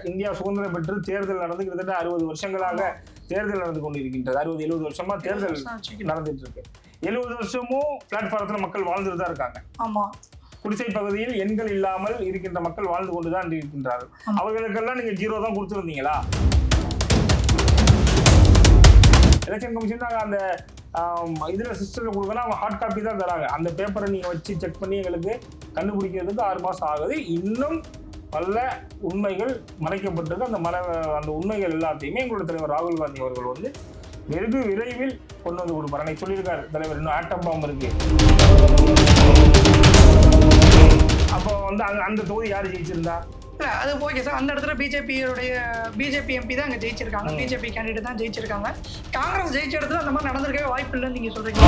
India சுதந்திரம் பெற்று தேர்தல் நடந்து கிட்டத்தட்ட 60 வருஷங்களாக தேர்தல் நடந்து கொண்டிருக்கின்றது. 60-70 வருஷமா தேர்தல் நடந்துட்டு இருக்கு. 70 வருஷமும் பிளாட்ஃபாரத்துல மக்கள் வாழ்ந்துட்டு தான் இருக்காங்க. ஆமா, குடிசை பகுதியில் எண்கள் இல்லாமல் இருக்கின்ற மக்கள் வாழ்ந்து கொண்டுதான் இருக்கின்றார்கள். அவர்களுக்கெல்லாம் நீங்க 0 தான் கொடுத்துருந்தீங்களா? எலெக்ஷன் கமிஷன் அந்த இதுல சிஸ்டம்ல கொடுக்கணும், அவங்க ஹார்ட் காப்பி தான் தராங்க. அந்த பேப்பரை நீங்க வச்சு செக் பண்ணி எங்களுக்கு கண்டுபிடிக்கிறதுக்கு 6 மாசம் ஆகுது. இன்னும் பல உண்மைகள் மறைக்கப்பட்டிருக்கு. அந்த உண்மைகள் எல்லாத்தையுமே எங்களோட தலைவர் ராகுல் காந்தி அவர்கள் வந்து வெகு விரைவில் கொண்டு வந்து கொடுப்பாரு. அன்னைக்கு சொல்லியிருக்காரு தலைவர், இன்னும் ஆட்டம் பாம்பு இருக்கு. அப்போ வந்து அந்த தொகுதி யாரு ஜெயிச்சிருந்தா? இல்லை அது ஓகே சார். அந்த இடத்துல பிஜேபி எம்பி தான் அங்கே ஜெயிச்சிருக்காங்க. பிஜேபி கேண்டிடேட் தான் ஜெயிச்சிருக்காங்க. காங்கிரஸ் ஜெயிச்ச இடத்துல அந்த மாதிரி நடந்திருக்கவே வாய்ப்பு இல்லைன்னு நீங்கள் சொல்றீங்க.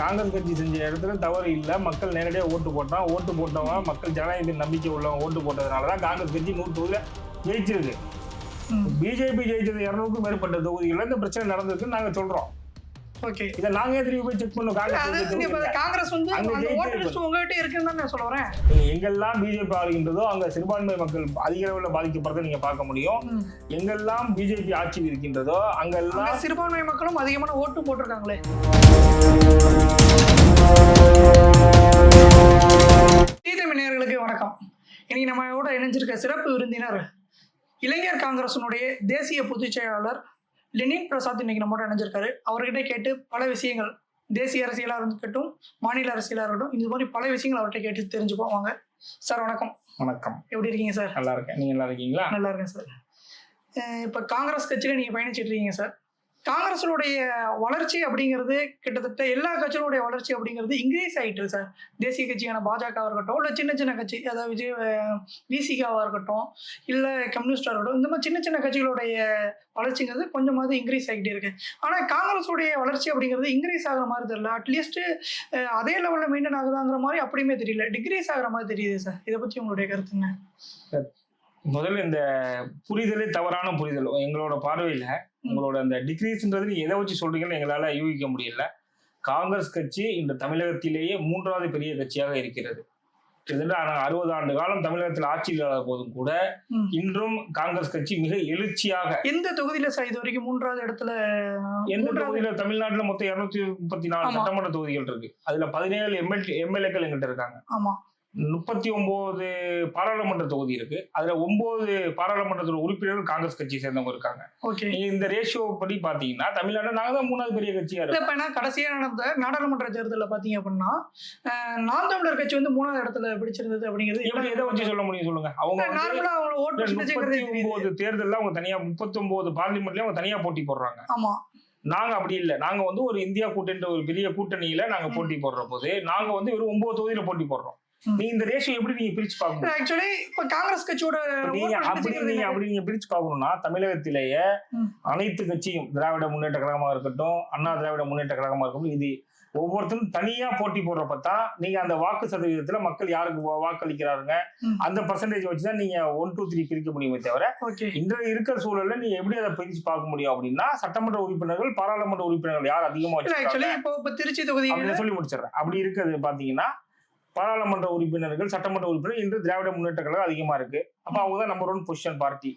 காங்கிரஸ் கட்சி செஞ்ச இடத்துல தவறு இல்லை. மக்கள் நேரடியாக ஓட்டு போட்டவங்க மக்கள் ஜனநாயகத்தின் நம்பிக்கை உள்ளவங்க ஓட்டு போட்டதுனால தான் காங்கிரஸ் கட்சி 100 தொகுதியில் ஜெயிச்சிருக்கு. பிஜேபி ஜெயிச்சது 200க்கும் மேற்பட்ட தொகுதிகளில் இந்த பிரச்சனை நடந்திருக்குன்னு நாங்கள் சொல்றோம். ஓகே, இதை நாங்க திரும்பி போய் செக் பண்ணோம். காங்கிரஸ் வந்து ஓட்டு லிஸ்ட் உங்ககிட்ட இருக்குன்னு தான் நான் சொல்றேன். எங்கெல்லாம் பிஜேபி ஆளுகின்றதோ அங்க சிறுபான்மை மக்கள் அதிக அளவில் பாதிக்கப்படுறதை நீங்க பார்க்க முடியும். எங்கெல்லாம் பிஜேபி ஆட்சியில் இருக்கின்றதோ அங்கெல்லாம் சிறுபான்மை மக்களும் அதிகமான ஓட்டு போட்டிருக்காங்களே. நேயர்களுக்கு வணக்கம். இன்னைக்கு நம்மளோட இணைஞ்சிருக்க சிறப்பு விருந்தினர் இளைஞர் காங்கிரசினுடைய தேசிய பொதுச் செயலாளர் லெனின் பிரசாத் இன்னைக்கு நம்மளோட இணைஞ்சிருக்காரு. அவர்கிட்ட கேட்டு பல விஷயங்கள், தேசிய அரசியலாக இருக்கட்டும், மாநில அரசியலாக இருக்கட்டும், இந்த மாதிரி பல விஷயங்கள் அவர்கிட்ட கேட்டு தெரிஞ்சுப்போம். வாங்க சார். வணக்கம். வணக்கம். எப்படி இருக்கீங்க சார்? நல்லா இருக்கேன். நீங்க நல்லா இருக்கீங்களா? நல்லா இருக்கேன் சார். இப்போ காங்கிரஸ் கட்சியில நீங்க பயணிச்சுட்டு இருக்கீங்க சார். காங்கிரஸுடைய வளர்ச்சி அப்படிங்கிறது கிட்டத்தட்ட எல்லா கட்சியினுடைய வளர்ச்சி அப்படிங்கிறது இன்க்ரீஸ் ஆகிட்டு சார். தேசிய கட்சியான பாஜகவாக இருக்கட்டும், இல்லை சின்ன சின்ன கட்சி, அதாவது விசிகாவாக இருக்கட்டும், இல்லை கம்யூனிஸ்டாக இருக்கட்டும், இந்த மாதிரி சின்ன சின்ன கட்சிகளுடைய வளர்ச்சிங்கிறது கொஞ்சமாவது இன்க்ரீஸ் ஆகிட்டே இருக்கு. ஆனால் காங்கிரஸுடைய வளர்ச்சி அப்படிங்கிறது இன்க்ரீஸ் ஆகிற மாதிரி தெரியல. அட்லீஸ்ட் அதே லெவலில் மெயின்டைன் ஆகுதாங்கிற மாதிரி அப்படியுமே தெரியல, டிக்ரீஸ் ஆகிற மாதிரி தெரியுது சார். இதை பற்றி உங்களுடைய கருத்து என்ன? முதல்ல இந்த புரிதலே தவறான புரிதல். எங்களோட பார்வையில உங்களோட அந்த டிக்ரீஸ்ன்றது நீங்க எதை வச்சு சொல்றீங்கன்னு எங்களால யூகிக்க முடியல. காங்கிரஸ் கட்சி இந்த தமிழகத்திலேயே 3வது பெரிய கட்சியாக இருக்கிறது. கிட்டத்தட்ட 60 ஆண்டு காலம் தமிழகத்தில் ஆட்சியில் இல்லாத போதும் கூட இன்றும் காங்கிரஸ் கட்சி மிக எழுச்சியாக. எந்த தொகுதியில சார் இது வரைக்கும் 3வது இடத்துல? எந்த தொகுதியில? தமிழ்நாட்டுல மொத்தம் 234 சட்டமன்ற தொகுதிகள் இருக்கு. அதுல 17 எம்எல்ஏக்கள் எங்கிட்ட இருக்காங்க. ஆமா. 39 பாராளுமன்ற தொகுதி இருக்கு. அதுல 9 பாராளுமன்றத்தோட உறுப்பினர்கள் காங்கிரஸ் கட்சியை சேர்ந்தவங்க இருக்காங்க. இந்த ரேஷியோ படி பாத்தீங்கன்னா தமிழ்நாடு நாங்க தான் 3வது பெரிய கட்சியா இருக்கு. கடைசியா நடந்த நாடாளுமன்ற தேர்தலில் பாத்தீங்க அப்படின்னா நாம் தமிழர் கட்சி வந்து 3வது இடத்துல பிடிச்சிருந்தது. அப்படிங்கிறது எப்படி எதை வச்சு சொல்ல முடியும் சொல்லுங்க? அவங்க 39 தேர்தலில் அவங்க தனியா 39 பார்லிமெண்ட்லயும் அவங்க தனியா போட்டி போடுறாங்க. ஆமா. நாங்க அப்படி இல்லை. நாங்க வந்து ஒரு இந்தியா கூட்டணி, ஒரு பெரிய கூட்டணியில நாங்க போட்டி போடுற போது நாங்க வந்து வெறும் 9 தொகுதியில போட்டி போடுறோம். நீங்க இந்த ரேஷியோ எப்படி நீங்க பிரிச்சு பார்க்கணும்? ஆக்சுவலி இப்ப காங்கிரஸ் கட்சியோட நீங்க பிரிச்சு பார்க்கணும்னா தமிழகத்திலேயே அனைத்து கட்சியும், திராவிட முன்னேற்ற கழகமா இருக்கட்டும், அண்ணா திராவிட முன்னேற்ற கழகமா இருக்கட்டும், இது ஒவ்வொருத்தரும் தனியா போட்டி போடுறப்பதான் நீங்க அந்த வாக்கு சதவீதத்துல மக்கள் யாருக்கு வாக்களிக்கிறாருங்க அந்த பர்சன்டேஜ் வச்சுதான் நீங்க 1, 2, 3 பிரிக்க முடியுமே தவிர இன்றைய இருக்கிற சூழல்ல நீங்க எப்படி அதை பிரிச்சு பார்க்க முடியும் அப்படின்னா சட்டமன்ற உறுப்பினர்கள், பாராளுமன்ற உறுப்பினர்கள் யார் அதிகமா வச்சிருக்காங்க திருச்சி தொகுதி சொல்லி முடிச்சிடறேன். அப்படி இருக்கிறது பாத்தீங்கன்னா பாராளுமன்ற உறுப்பினர்கள், சட்டமன்ற உறுப்பினர் இன்று திராவிட முன்னேற்ற கழகம் அதிகமா இருக்கு. அப்ப அவங்க தான் நம்பர் 1 பொசிஷன் பார்ட்டி.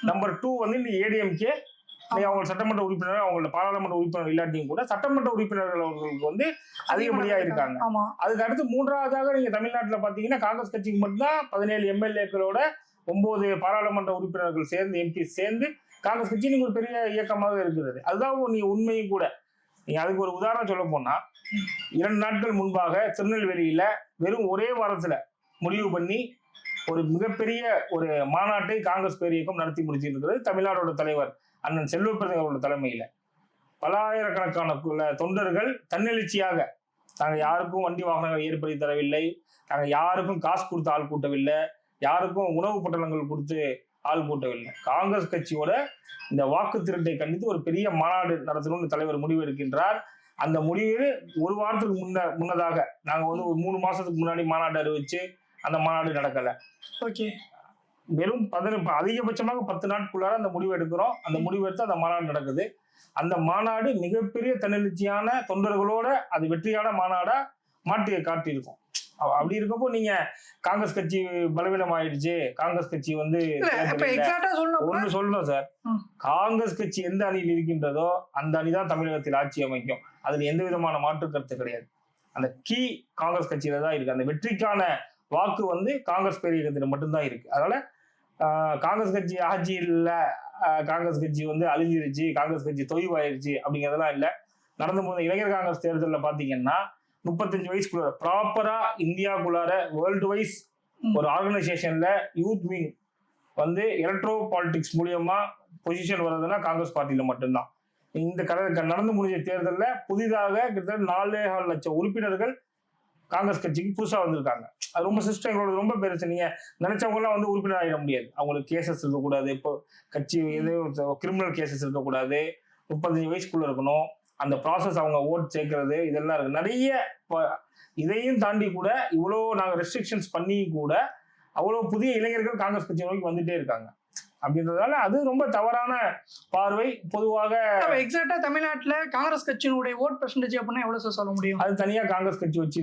நம்பர் 2 வந்து இந்த ஏடிஎம்கே. அவங்க சட்டமன்ற உறுப்பினர், அவங்களோட பாராளுமன்ற உறுப்பினர் இல்லாட்டியும் கூட சட்டமன்ற உறுப்பினர்கள் அவர்களுக்கு வந்து அதிகப்படியா இருக்காங்க. அதுக்கு அடுத்து 3வதாக நீங்க தமிழ்நாட்டுல பாத்தீங்கன்னா காங்கிரஸ் கட்சிக்கு மட்டும்தான் 17 எம்எல்ஏக்களோட 9 பாராளுமன்ற உறுப்பினர்கள் சேர்ந்து, எம்பி சேர்ந்து காங்கிரஸ் கட்சி நீங்க ஒரு பெரிய இயக்கமாக இருக்கிறது. அதுதான் நீ உண்மையும் கூட. நீங்க அதுக்கு ஒரு உதாரணம் சொல்ல போனா 2 நாட்கள் முன்பாக திருநெல்வேலியில வெறும் ஒரே வாரத்துல முடிவு பண்ணி ஒரு மிகப்பெரிய ஒரு மாநாட்டை காங்கிரஸ் பேரியக்கம் நடத்தி முடிச்சிருக்கிறது தமிழ்நாடோட தலைவர் அண்ணன் செல்வப்பிரசாத் அவரோட தலைமையில. பல ஆயிரக்கணக்கான தொண்டர்கள் தன்னெழுச்சியாக நாங்கள் யாருக்கும் வண்டி வாகனங்கள் ஏற்படுத்தி தரவில்லை, நாங்கள் யாருக்கும் காசு கொடுத்து ஆள் கூட்டவில்லை, யாருக்கும் உணவு பொட்டலங்கள் கொடுத்து ஆள் கூட்டவில்லை. காங்கிரஸ் கட்சியோட இந்த வாக்கு திருட்டை கண்டித்து ஒரு பெரிய மாநாடு நடத்தணும்னு தலைவர் முடிவு எடுக்கின்றார். அந்த முடிவு ஒரு வாரத்துக்கு முன்னதாக நாங்க வந்து ஒரு 3 மாசத்துக்கு முன்னாடி மாநாடு அறிவிச்சு அந்த மாநாடு நடக்கல. வெறும் அதிகபட்சமாக 10 நாட்களுக்குள்ளார அந்த முடிவு எடுக்கிறோம். அந்த முடிவு எடுத்து அந்த மாநாடு நடக்குது. அந்த மாநாடு மிகப்பெரிய தன்னெழுச்சியான தொண்டர்களோட அது வெற்றியான மாநாடா மாற்றிய காட்டியிருக்கும். அப்படி இருக்கப்போ நீங்க காங்கிரஸ் கட்சி பலவீனம் ஆயிடுச்சு, காங்கிரஸ் கட்சி வந்து ஒண்ணு சொல்லணும் சார். காங்கிரஸ் கட்சி எந்த அணியில் இருக்கின்றதோ அந்த அணிதான் தமிழகத்தில் ஆட்சி அமைக்கும். அதுல எந்த விதமான மாற்று கருத்து கிடையாது. அந்த கீ காங்கிரஸ் கட்சியில தான் இருக்கு. அந்த வெற்றிக்கான வாக்கு வந்து காங்கிரஸ் பேரியக்கத்துல மட்டும்தான் இருக்கு. அதனால காங்கிரஸ் கட்சி ஆட்சி இல்ல, காங்கிரஸ் கட்சி வந்து அழிஞ்சிருச்சு, காங்கிரஸ் கட்சி தொய்வாயிருச்சு அப்படிங்கிறதெல்லாம் இல்ல. நடந்து போன இளைஞர் காங்கிரஸ் தேர்தலில் பாத்தீங்கன்னா 35 வயசுக்குள்ள ப்ராப்பரா இந்தியாவுக்குள்ளார வேர்ல்டு வைஸ் ஒரு ஆர்கனைசேஷன்ல யூத் விங் வந்து எலக்ட்ரோ பாலிடிக்ஸ் மூலியமா பொசிஷன் வர்றதுன்னா காங்கிரஸ் பார்ட்டியில மட்டும்தான். இந்த நடந்து முடிஞ்ச தேர்தலில் புதிதாக கிட்டத்தட்ட 4.25 லட்சம் உறுப்பினர்கள் காங்கிரஸ் கட்சிக்கு புதுசா வந்திருக்காங்க. அது ரொம்ப சிஸ்டம் எங்களோட ரொம்ப பெருசு. நீங்க நினைச்சவங்க எல்லாம் வந்து உறுப்பினர் ஆகிட முடியாது. அவங்களுக்கு கேசஸ் இருக்கக்கூடாது, இப்போ கட்சி எதுவும் கிரிமினல் கேசஸ் இருக்கக்கூடாது, 35 வயசுக்குள்ள இருக்கணும், அந்த ப்ராசஸ் அவங்க ஓட் சேர்க்கறது இதெல்லாம் இருக்கு நிறைய. இதையும் தாண்டி கூட இவ்வளோ நாங்க ரெஸ்ட்ரிக்ஷன்ஸ் பண்ணி கூட அவ்வளோ புதிய இளைஞர்கள் காங்கிரஸ் கட்சி நோக்கி வந்துட்டே இருக்காங்க. அப்படின்றதால அது ரொம்ப தவறான பார்வை. பொதுவாக எக்ஸாக்டா தமிழ்நாட்டுல காங்கிரஸ் கட்சியினுடைய ஓட் பெர்சன்டேஜ் அப்படின்னா எவ்வளவு சொல்ல முடியும்? அது தனியா காங்கிரஸ் கட்சி வச்சு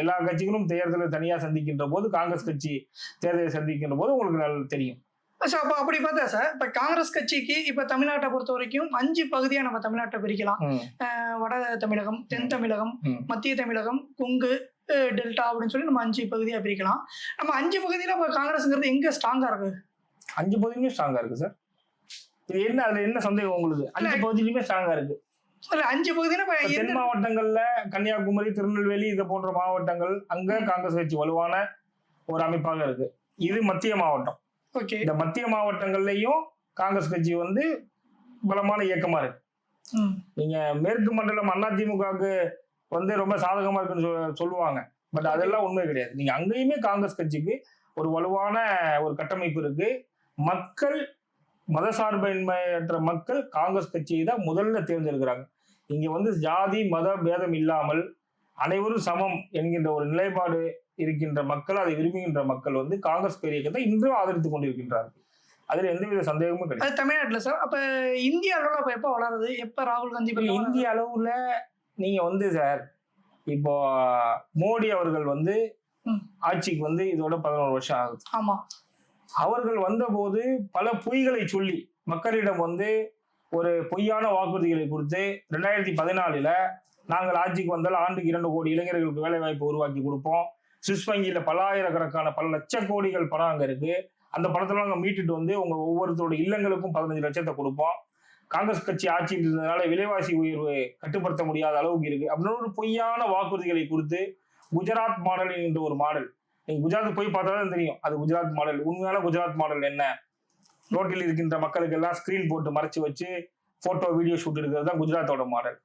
எல்லா கட்சிகளும் தேர்தலை தனியா சந்திக்கின்ற போது, காங்கிரஸ் கட்சி தேர்தலை சந்திக்கின்ற போது உங்களுக்கு நல்லா தெரியும். அப்ப அப்படி பார்த்தா சார், இப்ப காங்கிரஸ் கட்சிக்கு இப்ப தமிழ்நாட்டை பொறுத்த வரைக்கும் 5 பகுதியா நம்ம தமிழ்நாட்டை பிரிக்கலாம். வட தமிழகம், தென் தமிழகம், மத்திய தமிழகம், கொங்கு, டெல்டா அப்படின்னு சொல்லி நம்ம 5 பகுதியா பிரிக்கலாம். நம்ம 5 பகுதியில இப்ப காங்கிரஸ்ங்கிறது எங்க ஸ்ட்ராங்கா இருக்கு? 5 பகுதியுமே ஸ்ட்ராங்கா இருக்கு சார். இது என்ன, அதுல என்ன சந்தேகம் உங்களுக்கு? 5 பகுதியிலுமே ஸ்ட்ராங்கா இருக்கு. 5 பகுதியில தென் மாவட்டங்கள்ல கன்னியாகுமரி, திருநெல்வேலி இது போன்ற மாவட்டங்கள் அங்க காங்கிரஸ் கட்சி வலுவான ஒரு அமைப்பாக இருக்கு. இது மத்திய மாவட்டம். இந்த மத்திய மாவட்டங்கள்லயும் காங்கிரஸ் கட்சி வந்து பலமான இயக்கமா இருக்கு. நீங்க மேற்கு மண்டலம் அதிமுகவுக்கு வந்து ரொம்ப சாதகமா இருக்குன்னு சொல்லுவாங்க. பட் அதெல்லாம் உண்மை கிடையாது. நீங்க அங்கேயுமே காங்கிரஸ் கட்சிக்கு ஒரு வலுவான ஒரு கட்டமைப்பு இருக்கு. மக்கள் மதசார்பின்மையற்ற மக்கள் காங்கிரஸ் கட்சியை தான் முதல்ல தேர்ந்தெடுக்கிறாங்க. இங்க வந்து ஜாதி மத பேதம் இல்லாமல் அனைவரும் சமம் என்கின்ற ஒரு நிலைப்பாடு இருக்கின்ற மக்கள், அதை விரும்புகின்ற மக்கள் வந்து காங்கிரஸ் பேரியக்கத்தை இன்றும் ஆதரித்துக் கொண்டிருக்கின்றார்கள். அதுல எந்தவித சந்தேகமும் கிடையாது. தமிழ்நாட்டுல சார் அப்ப இந்திய அளவுல அப்ப எப்ப வளருது? எப்ப ராகுல் காந்தி இந்திய அளவுல நீங்க வந்து சார் இப்போ மோடி அவர்கள் வந்து ஆட்சிக்கு வந்து இதோட 11 வருஷம் ஆகுது. ஆமா. அவர்கள் வந்த போது பல பொய்களை சொல்லி மக்களிடம் வந்து ஒரு பொய்யான வாக்குறுதிகளை கொடுத்து 2014 நாங்கள் ஆட்சிக்கு வந்தால் ஆண்டுக்கு 2 கோடி இளைஞர்களுக்கு வேலை வாய்ப்பு உருவாக்கி கொடுப்போம், சுவிஸ் வங்கியில பல்லாயிரக்கணக்கான பல லட்ச கோடிகள் பணம் அங்க இருக்கு, அந்த பணத்தெல்லாம் நாங்கள் மீட்டுட்டு வந்து உங்க ஒவ்வொருத்தரோட இல்லங்களுக்கும் 15 லட்சத்தை கொடுப்போம், காங்கிரஸ் கட்சி ஆட்சியில் இருந்ததுனால விலைவாசி உயர்வு கட்டுப்படுத்த முடியாத அளவுக்கு இருக்கு அப்படின்னு ஒரு பொய்யான வாக்குறுதிகளை கொடுத்து குஜராத் மாடல் என்ற ஒரு மாடல். நீங்க குஜராத் போய் பார்த்தாதான் தெரியும் அது குஜராத் மாடல். உண்மையான குஜராத் மாடல் என்ன? ரோட்டில் இருக்கின்ற மக்களுக்கு எல்லாம் ஸ்கிரீன் போட்டு மறைச்சு வச்சு போட்டோ வீடியோ ஷூட் எடுக்கிறது தான் குஜராத்தோட மாடல்.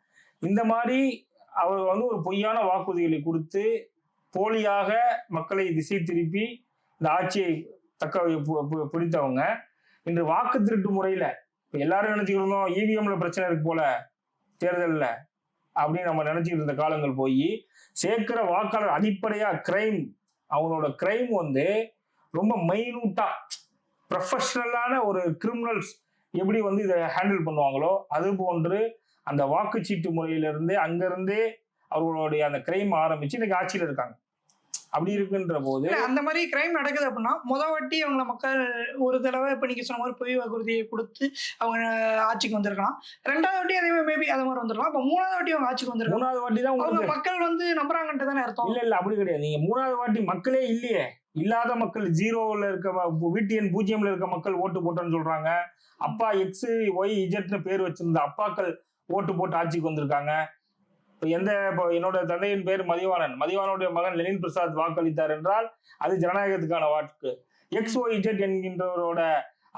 இந்த மாதிரி அவர் வந்து ஒரு பொய்யான வாக்குறுதிகளை கொடுத்து போலியாக மக்களை திசை திருப்பி இந்த ஆட்சியை பிடித்தவங்க இன்று வாக்கு திருட்டு முறையில இப்ப எல்லாரும் நினைச்சுக்கிட்டு இவிஎம்ல பிரச்சனை இருக்கு போல தேர்தல்ல அப்படின்னு நம்ம நினைச்சுக்கிட்டு இருந்த காலங்கள் போய் சேர்க்கிற வாக்காளர் அடிப்படையா கிரைம், அவங்களோட கிரைம் வந்து ரொம்ப மைனூட்டா ப்ரொஃபஷனலான ஒரு கிரிமினல்ஸ் எப்படி வந்து இதை ஹேண்டில் பண்ணுவாங்களோ அது போன்று அந்த வாக்குச்சீட்டு முறையிலிருந்து அங்கிருந்தே அவர்களுடைய அந்த கிரைம் ஆரம்பிச்சு இன்னைக்கு ஆட்சியில் இருக்காங்க. அப்படி இருக்குன்ற போது அந்த மாதிரி கிரைம் நடக்குது அப்படின்னா வாட்டி அவங்கள மக்கள் ஒரு தடவை இப்ப நீங்க சொன்ன மாதிரி பொய் வாக்குறுதியை கொடுத்து அவங்க ஆட்சிக்கு வந்திருக்கலாம். 2வது வாட்டி அதே மேபி அது மாதிரி வந்துருக்கலாம். அப்ப 3வது வாட்டி அவங்க ஆட்சிக்கு வந்திருக்காங்க. 3வது வாட்டி தான் அவங்க மக்கள் வந்து நம்புறாங்கன்ட்டு தானே அர்த்தம்? இல்ல அப்படி கிடையாது. நீங்க 3வது வாட்டி மக்களே இல்லையே, இல்லாத மக்கள் 0ல இருக்க VTN 0ல இருக்க மக்கள் ஓட்டு போட்டோன்னு சொல்றாங்க. அப்பா XYZ பேர் வச்சிருந்த அப்பாக்கள் ஓட்டு போட்டு ஆட்சிக்கு வந்திருக்காங்க. இப்போ என்னோட தந்தையின் பேர் மதிவாணன், மதிவானுடைய மகன் லெனின் பிரசாத் வாக்களித்தார் என்றால் அது ஜனநாயகத்துக்கான வாக்கு. XYZ என்கின்றவரோட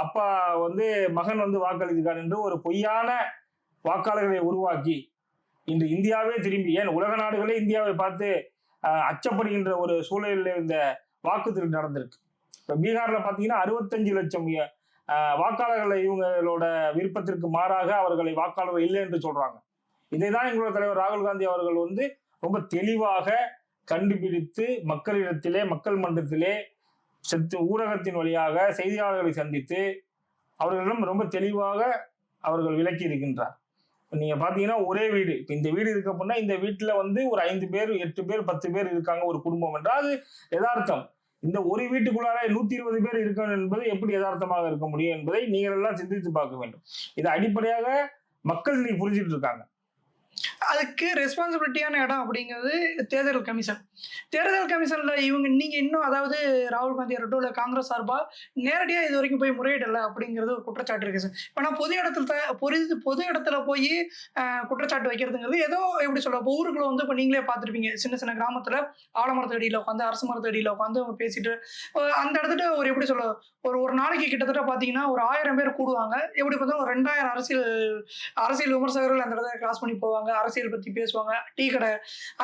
அப்பா வந்து மகன் வந்து வாக்களித்தார் என்று ஒரு பொய்யான வாக்காளர்களை உருவாக்கி இன்று இந்தியாவே திரும்பி, ஏன் உலக நாடுகளே இந்தியாவை பார்த்து அச்சப்படுகின்ற ஒரு சூழலில் இந்த வாக்கு திருட்டு நடந்திருக்கு. இப்போ பீகார்ல பாத்தீங்கன்னா 65 லட்சம் வாக்காளர்களை இவங்களோட விருப்பத்திற்கு மாறாக அவர்களை வாக்காளர்கள் இல்லை என்று சொல்றாங்க. இதைதான் எங்களோட தலைவர் ராகுல் காந்தி அவர்கள் வந்து ரொம்ப தெளிவாக கண்டுபிடித்து மக்களிடத்திலே, மக்கள் மன்றத்திலே, ஊடகத்தின் வழியாக செய்தியாளர்களை சந்தித்து அவர்களிடம் ரொம்ப தெளிவாக அவர்கள் விளக்கி இருக்கின்றார். நீங்க பாத்தீங்கன்னா ஒரே வீடு, இப்ப இந்த வீடு இருக்கு அப்படின்னா இந்த வீட்டுல வந்து ஒரு 5 பேர் 8 பேர் 10 பேர் இருக்காங்க ஒரு குடும்பம் என்றால் அது யதார்த்தம். இந்த ஒரு வீட்டுக்குள்ளார 120 பேர் இருக்கணும் என்பது எப்படி யதார்த்தமாக இருக்க முடியும் என்பதை நீங்கள் எல்லாம் சிந்தித்து பார்க்க வேண்டும். இது அடிப்படையாக மக்கள் இன்னைக்கு புரிஞ்சுட்டு இருக்காங்க. அதுக்கு ரெஸ்பான்சிபிலிட்டியான இடம் அப்படிங்கிறது தேர்தல் கமிஷன். தேர்தல் கமிஷன்ல நீங்க இன்னும் அதாவது ராகுல் காந்தி இருக்கட்டும் இல்லை காங்கிரஸ் சார்பா நேரடியா இது வரைக்கும் போய் முறையிடல அப்படிங்கிறது ஒரு குற்றச்சாட்டு இருக்கு சார். இப்போ நான் பொது இடத்துல போய் குற்றச்சாட்டு வைக்கிறதுங்கிறது ஏதோ எப்படி சொல்ல, இப்போ ஊருக்குள்ள வந்து இப்போ நீங்களே பார்த்துருப்பீங்க, சின்ன சின்ன கிராமத்துல ஆலமரத்து அடியில் உட்காந்து அரசு மரத்து அடியில் உட்காந்து பேசிட்டு அந்த இடத்துல ஒரு எப்படி சொல்ல ஒரு நாளைக்கு கிட்டத்தட்ட பார்த்தீங்கன்னா ஒரு 1000 பேர் கூடுவாங்க. எப்படி பார்த்தா ஒரு 2000 அரசியல் விமர்சகர்கள் அந்த இடத்துல கிராஸ் பண்ணி போவாங்க, அரசியல் பத்தி பேசுவாங்க, டீ கடை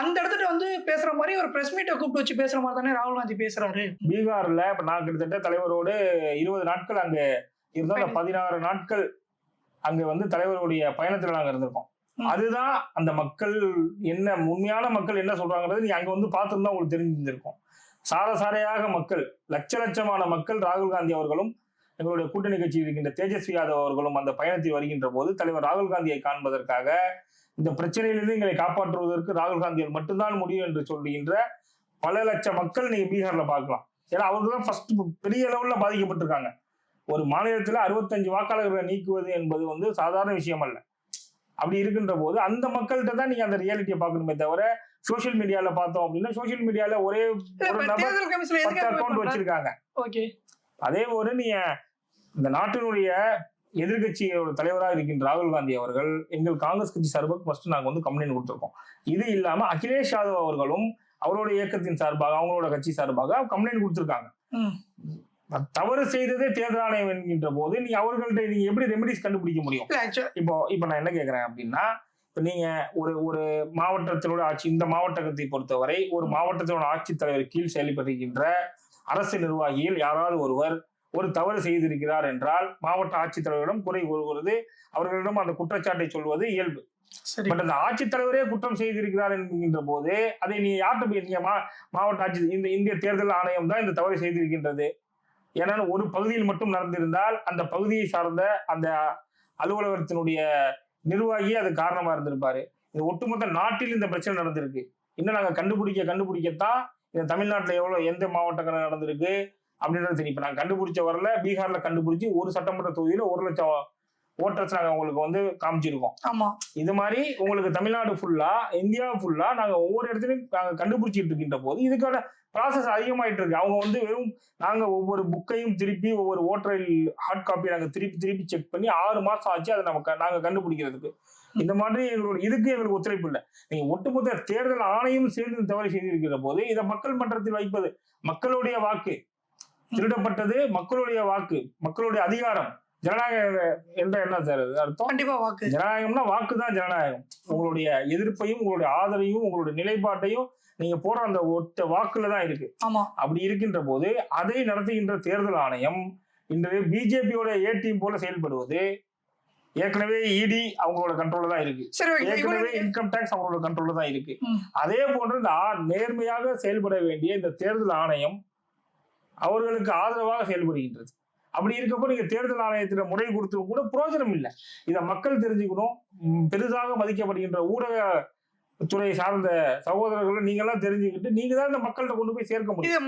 அந்த இடத்துல வந்து பேசுற மாதிரி ஒரு பிரஸ் மீட்டை கூப்பிட்டு வச்சு பேசுற மாதிரி தானே ராகுல் காந்தி பேசுறாரு. பீகார்ல இப்ப நான் கிட்டத்தட்ட தலைவரோடு 20 நாட்கள் அங்க இருந்தோம். அந்த 16 நாட்கள் அங்க வந்து தலைவருடைய பயணத்துல நாங்க இருந்திருக்கோம். அதுதான் அந்த மக்கள் என்ன உண்மையான மக்கள் என்ன சொல்றாங்கிறது நீ அங்க வந்து பார்த்துருந்தா உங்களுக்கு தெரிஞ்சிருந்திருக்கும். சாரையாக மக்கள், லட்சமான மக்கள் ராகுல் காந்தி அவர்களும் எங்களுடைய கூட்டணி கட்சியில் இருக்கின்ற தேஜஸ்வி யாதவ் அவர்களும் அந்த பயணத்தில் வருகின்ற போது தலைவர் ராகுல் காந்தியை காண்பதற்காக இந்த பிரச்சனையிலிருந்து எங்களை காப்பாற்றுவதற்கு ராகுல் காந்தியால் மட்டும்தான் முடியும் என்று சொல்லுகின்ற பல லட்சம் மக்கள் நீங்க பீகார்ல பார்க்கலாம். ஏன்னா அவர்கள் தான் ஃபர்ஸ்ட் பெரிய லெவல்ல பாதிக்கப்பட்டிருக்காங்க. ஒரு மாநிலத்துல 65 வாக்காளர்களை நீக்குவது என்பது வந்து சாதாரண விஷயம் அல்ல. அப்படி இருக்கின்ற போது அந்த மக்கள்கிட்ட தான் நீங்க அந்த ரியாலிட்டியை பார்க்கணுமே தவிர சோசியல் மீடியால பார்த்தோம் அப்படின்னா சோசியல் மீடியால ஒரே ஒரு நபர் 10 அக்கௌண்ட் வச்சிருக்காங்க. அதே போல நீங்க இந்த நாட்டினுடைய எதிர்கட்சியோட தலைவராக இருக்கின்ற ராகுல் காந்தி அவர்கள் எங்கள் காங்கிரஸ் கட்சி சார்பாக ஃபர்ஸ்ட் நாங்க வந்து கம்ப்ளைண்ட் கொடுத்திருக்கோம். இது இல்லாம அகிலேஷ் யாதவ் அவர்களும் அவருடைய இயக்கத்தின் சார்பாக அவங்களோட கட்சி சார்பாக கம்ப்ளைண்ட் கொடுத்திருக்காங்க. தவறு செய்ததே தேர்தல் ஆணையம் என்கின்ற போது நீங்க அவர்கள்ட்ட நீங்க எப்படி ரெமெடிஸ் கண்டுபிடிக்க முடியும்? இப்போ நான் என்ன கேட்கிறேன் அப்படின்னா, இப்ப நீங்க ஒரு மாவட்டத்தினோட ஆட்சி, இந்த மாவட்டத்தை பொறுத்தவரை ஒரு மாவட்டத்தினோட ஆட்சித்தலைவர் கீழ் செயல்படுகின்ற அரசு நிர்வாகிகள் யாராவது ஒருவர் ஒரு தவறு செய்திருக்கிறார் என்றால் மாவட்ட ஆட்சித்தலைவரிடம் குறை கூறுவது, அவர்களிடம் அந்த குற்றச்சாட்டை சொல்வது இயல்பு. பட் அந்த ஆட்சித்தலைவரே குற்றம் செய்திருக்கிறார் என்கின்ற போது அதை நீ யார்கிட்ட போய் மாவட்ட ஆட்சி இந்த இந்திய தேர்தல் ஆணையம் தான் இந்த தவறு செய்திருக்கின்றது. ஏன்னா ஒரு பகுதியில் மட்டும் நடந்திருந்தால் அந்த பகுதியை சார்ந்த அந்த அலுவலகத்தினுடைய நிர்வாகி அது காரணமா இருந்திருப்பாரு. இந்த ஒட்டுமொத்த நாட்டில் இந்த பிரச்சனை நடந்திருக்கு. இன்னும் நாங்க கண்டுபிடிக்கத்தான் இந்த தமிழ்நாட்டுல எந்த மாவட்டங்கள் நடந்திருக்கு அப்படின்றது தெரியும். இப்ப நாங்க கண்டுபிடிச்ச வரல பீகார்ல கண்டுபிடிச்சு ஒரு சட்டமன்ற தொகுதியில 1 லட்சம் ஓட்டர்ஸ் நாங்க உங்களுக்கு வந்து காமிச்சிருக்கோம். இது மாதிரி உங்களுக்கு தமிழ்நாடு ஃபுல்லா இந்தியா ஃபுல்லா நாங்க ஒவ்வொரு இடத்துலயும் நாங்க கண்டுபிடிச்சிட்டு இருக்கின்ற போது இதுக்கான ப்ராசஸ் அதிகமாயிட்டு இருக்கு. அவங்க வந்து வெறும் நாங்க ஒவ்வொரு புக்கையும் திருப்பி ஒவ்வொரு ஓட்டர் ஹார்ட் காப்பி நாங்க திருப்பி செக் பண்ணி 6 மாசம் ஆச்சு அதை நாங்க கண்டுபிடிக்கிறதுக்கு. இந்த மாதிரி எங்களுக்கு ஒத்துழைப்பு இல்லை. நீங்க ஒட்டுமொத்த தேர்தல் ஆணையம் சேர்ந்து தவறு செய்திருக்கிற போது இதை மக்கள் மன்றத்தில் வைப்பது, மக்களுடைய வாக்கு திருடப்பட்டது, மக்களுடைய வாக்கு, மக்களுடைய அதிகாரம். ஜனநாயகம் என்ற என்ன சார் அர்த்தம்? கண்டிப்பா வாக்கு. ஜனநாயகம்னா வாக்கு தான் ஜனநாயகம். உங்களுடைய எதிர்ப்பையும் உங்களுடைய ஆதரவையும் உங்களுடைய நிலைப்பாட்டையும் நீங்க போற அந்த ஒற்ற வாக்குல தான் இருக்கு. அப்படி இருக்கின்ற போது அதை நடத்துகின்ற தேர்தல் ஆணையம் இன்று பிஜேபியோட ஏடிஎம் போல செயல்படுவது. ஏற்கனவே இடி அவங்களோட கண்ட்ரோல்ல தான் இருக்கு, ஏற்கனவே இன்கம் டாக்ஸ் அவங்களோட கண்ட்ரோல்ல தான் இருக்கு. அதே போன்று இந்த நேர்மையாக செயல்பட வேண்டிய இந்த தேர்தல் ஆணையம் அவர்களுக்கு ஆதரவாக செயல்படுகின்றது. அப்படி இருக்கப்போ நீங்க தேர்தல் ஆணையத்துல முறை கொடுத்து கூட பிரயோஜனம் இல்லை. இதை மக்கள் தெரிஞ்சுக்கணும். பெரிதாக மதிக்கப்படுகின்ற ஊடகத்துறை சார்ந்த சகோதரர்களை நீங்க எல்லாம் தெரிஞ்சுக்கிட்டு நீங்க தான் இந்த மக்கள்கிட்ட கொண்டு போய் சேர்க்க முடியும்.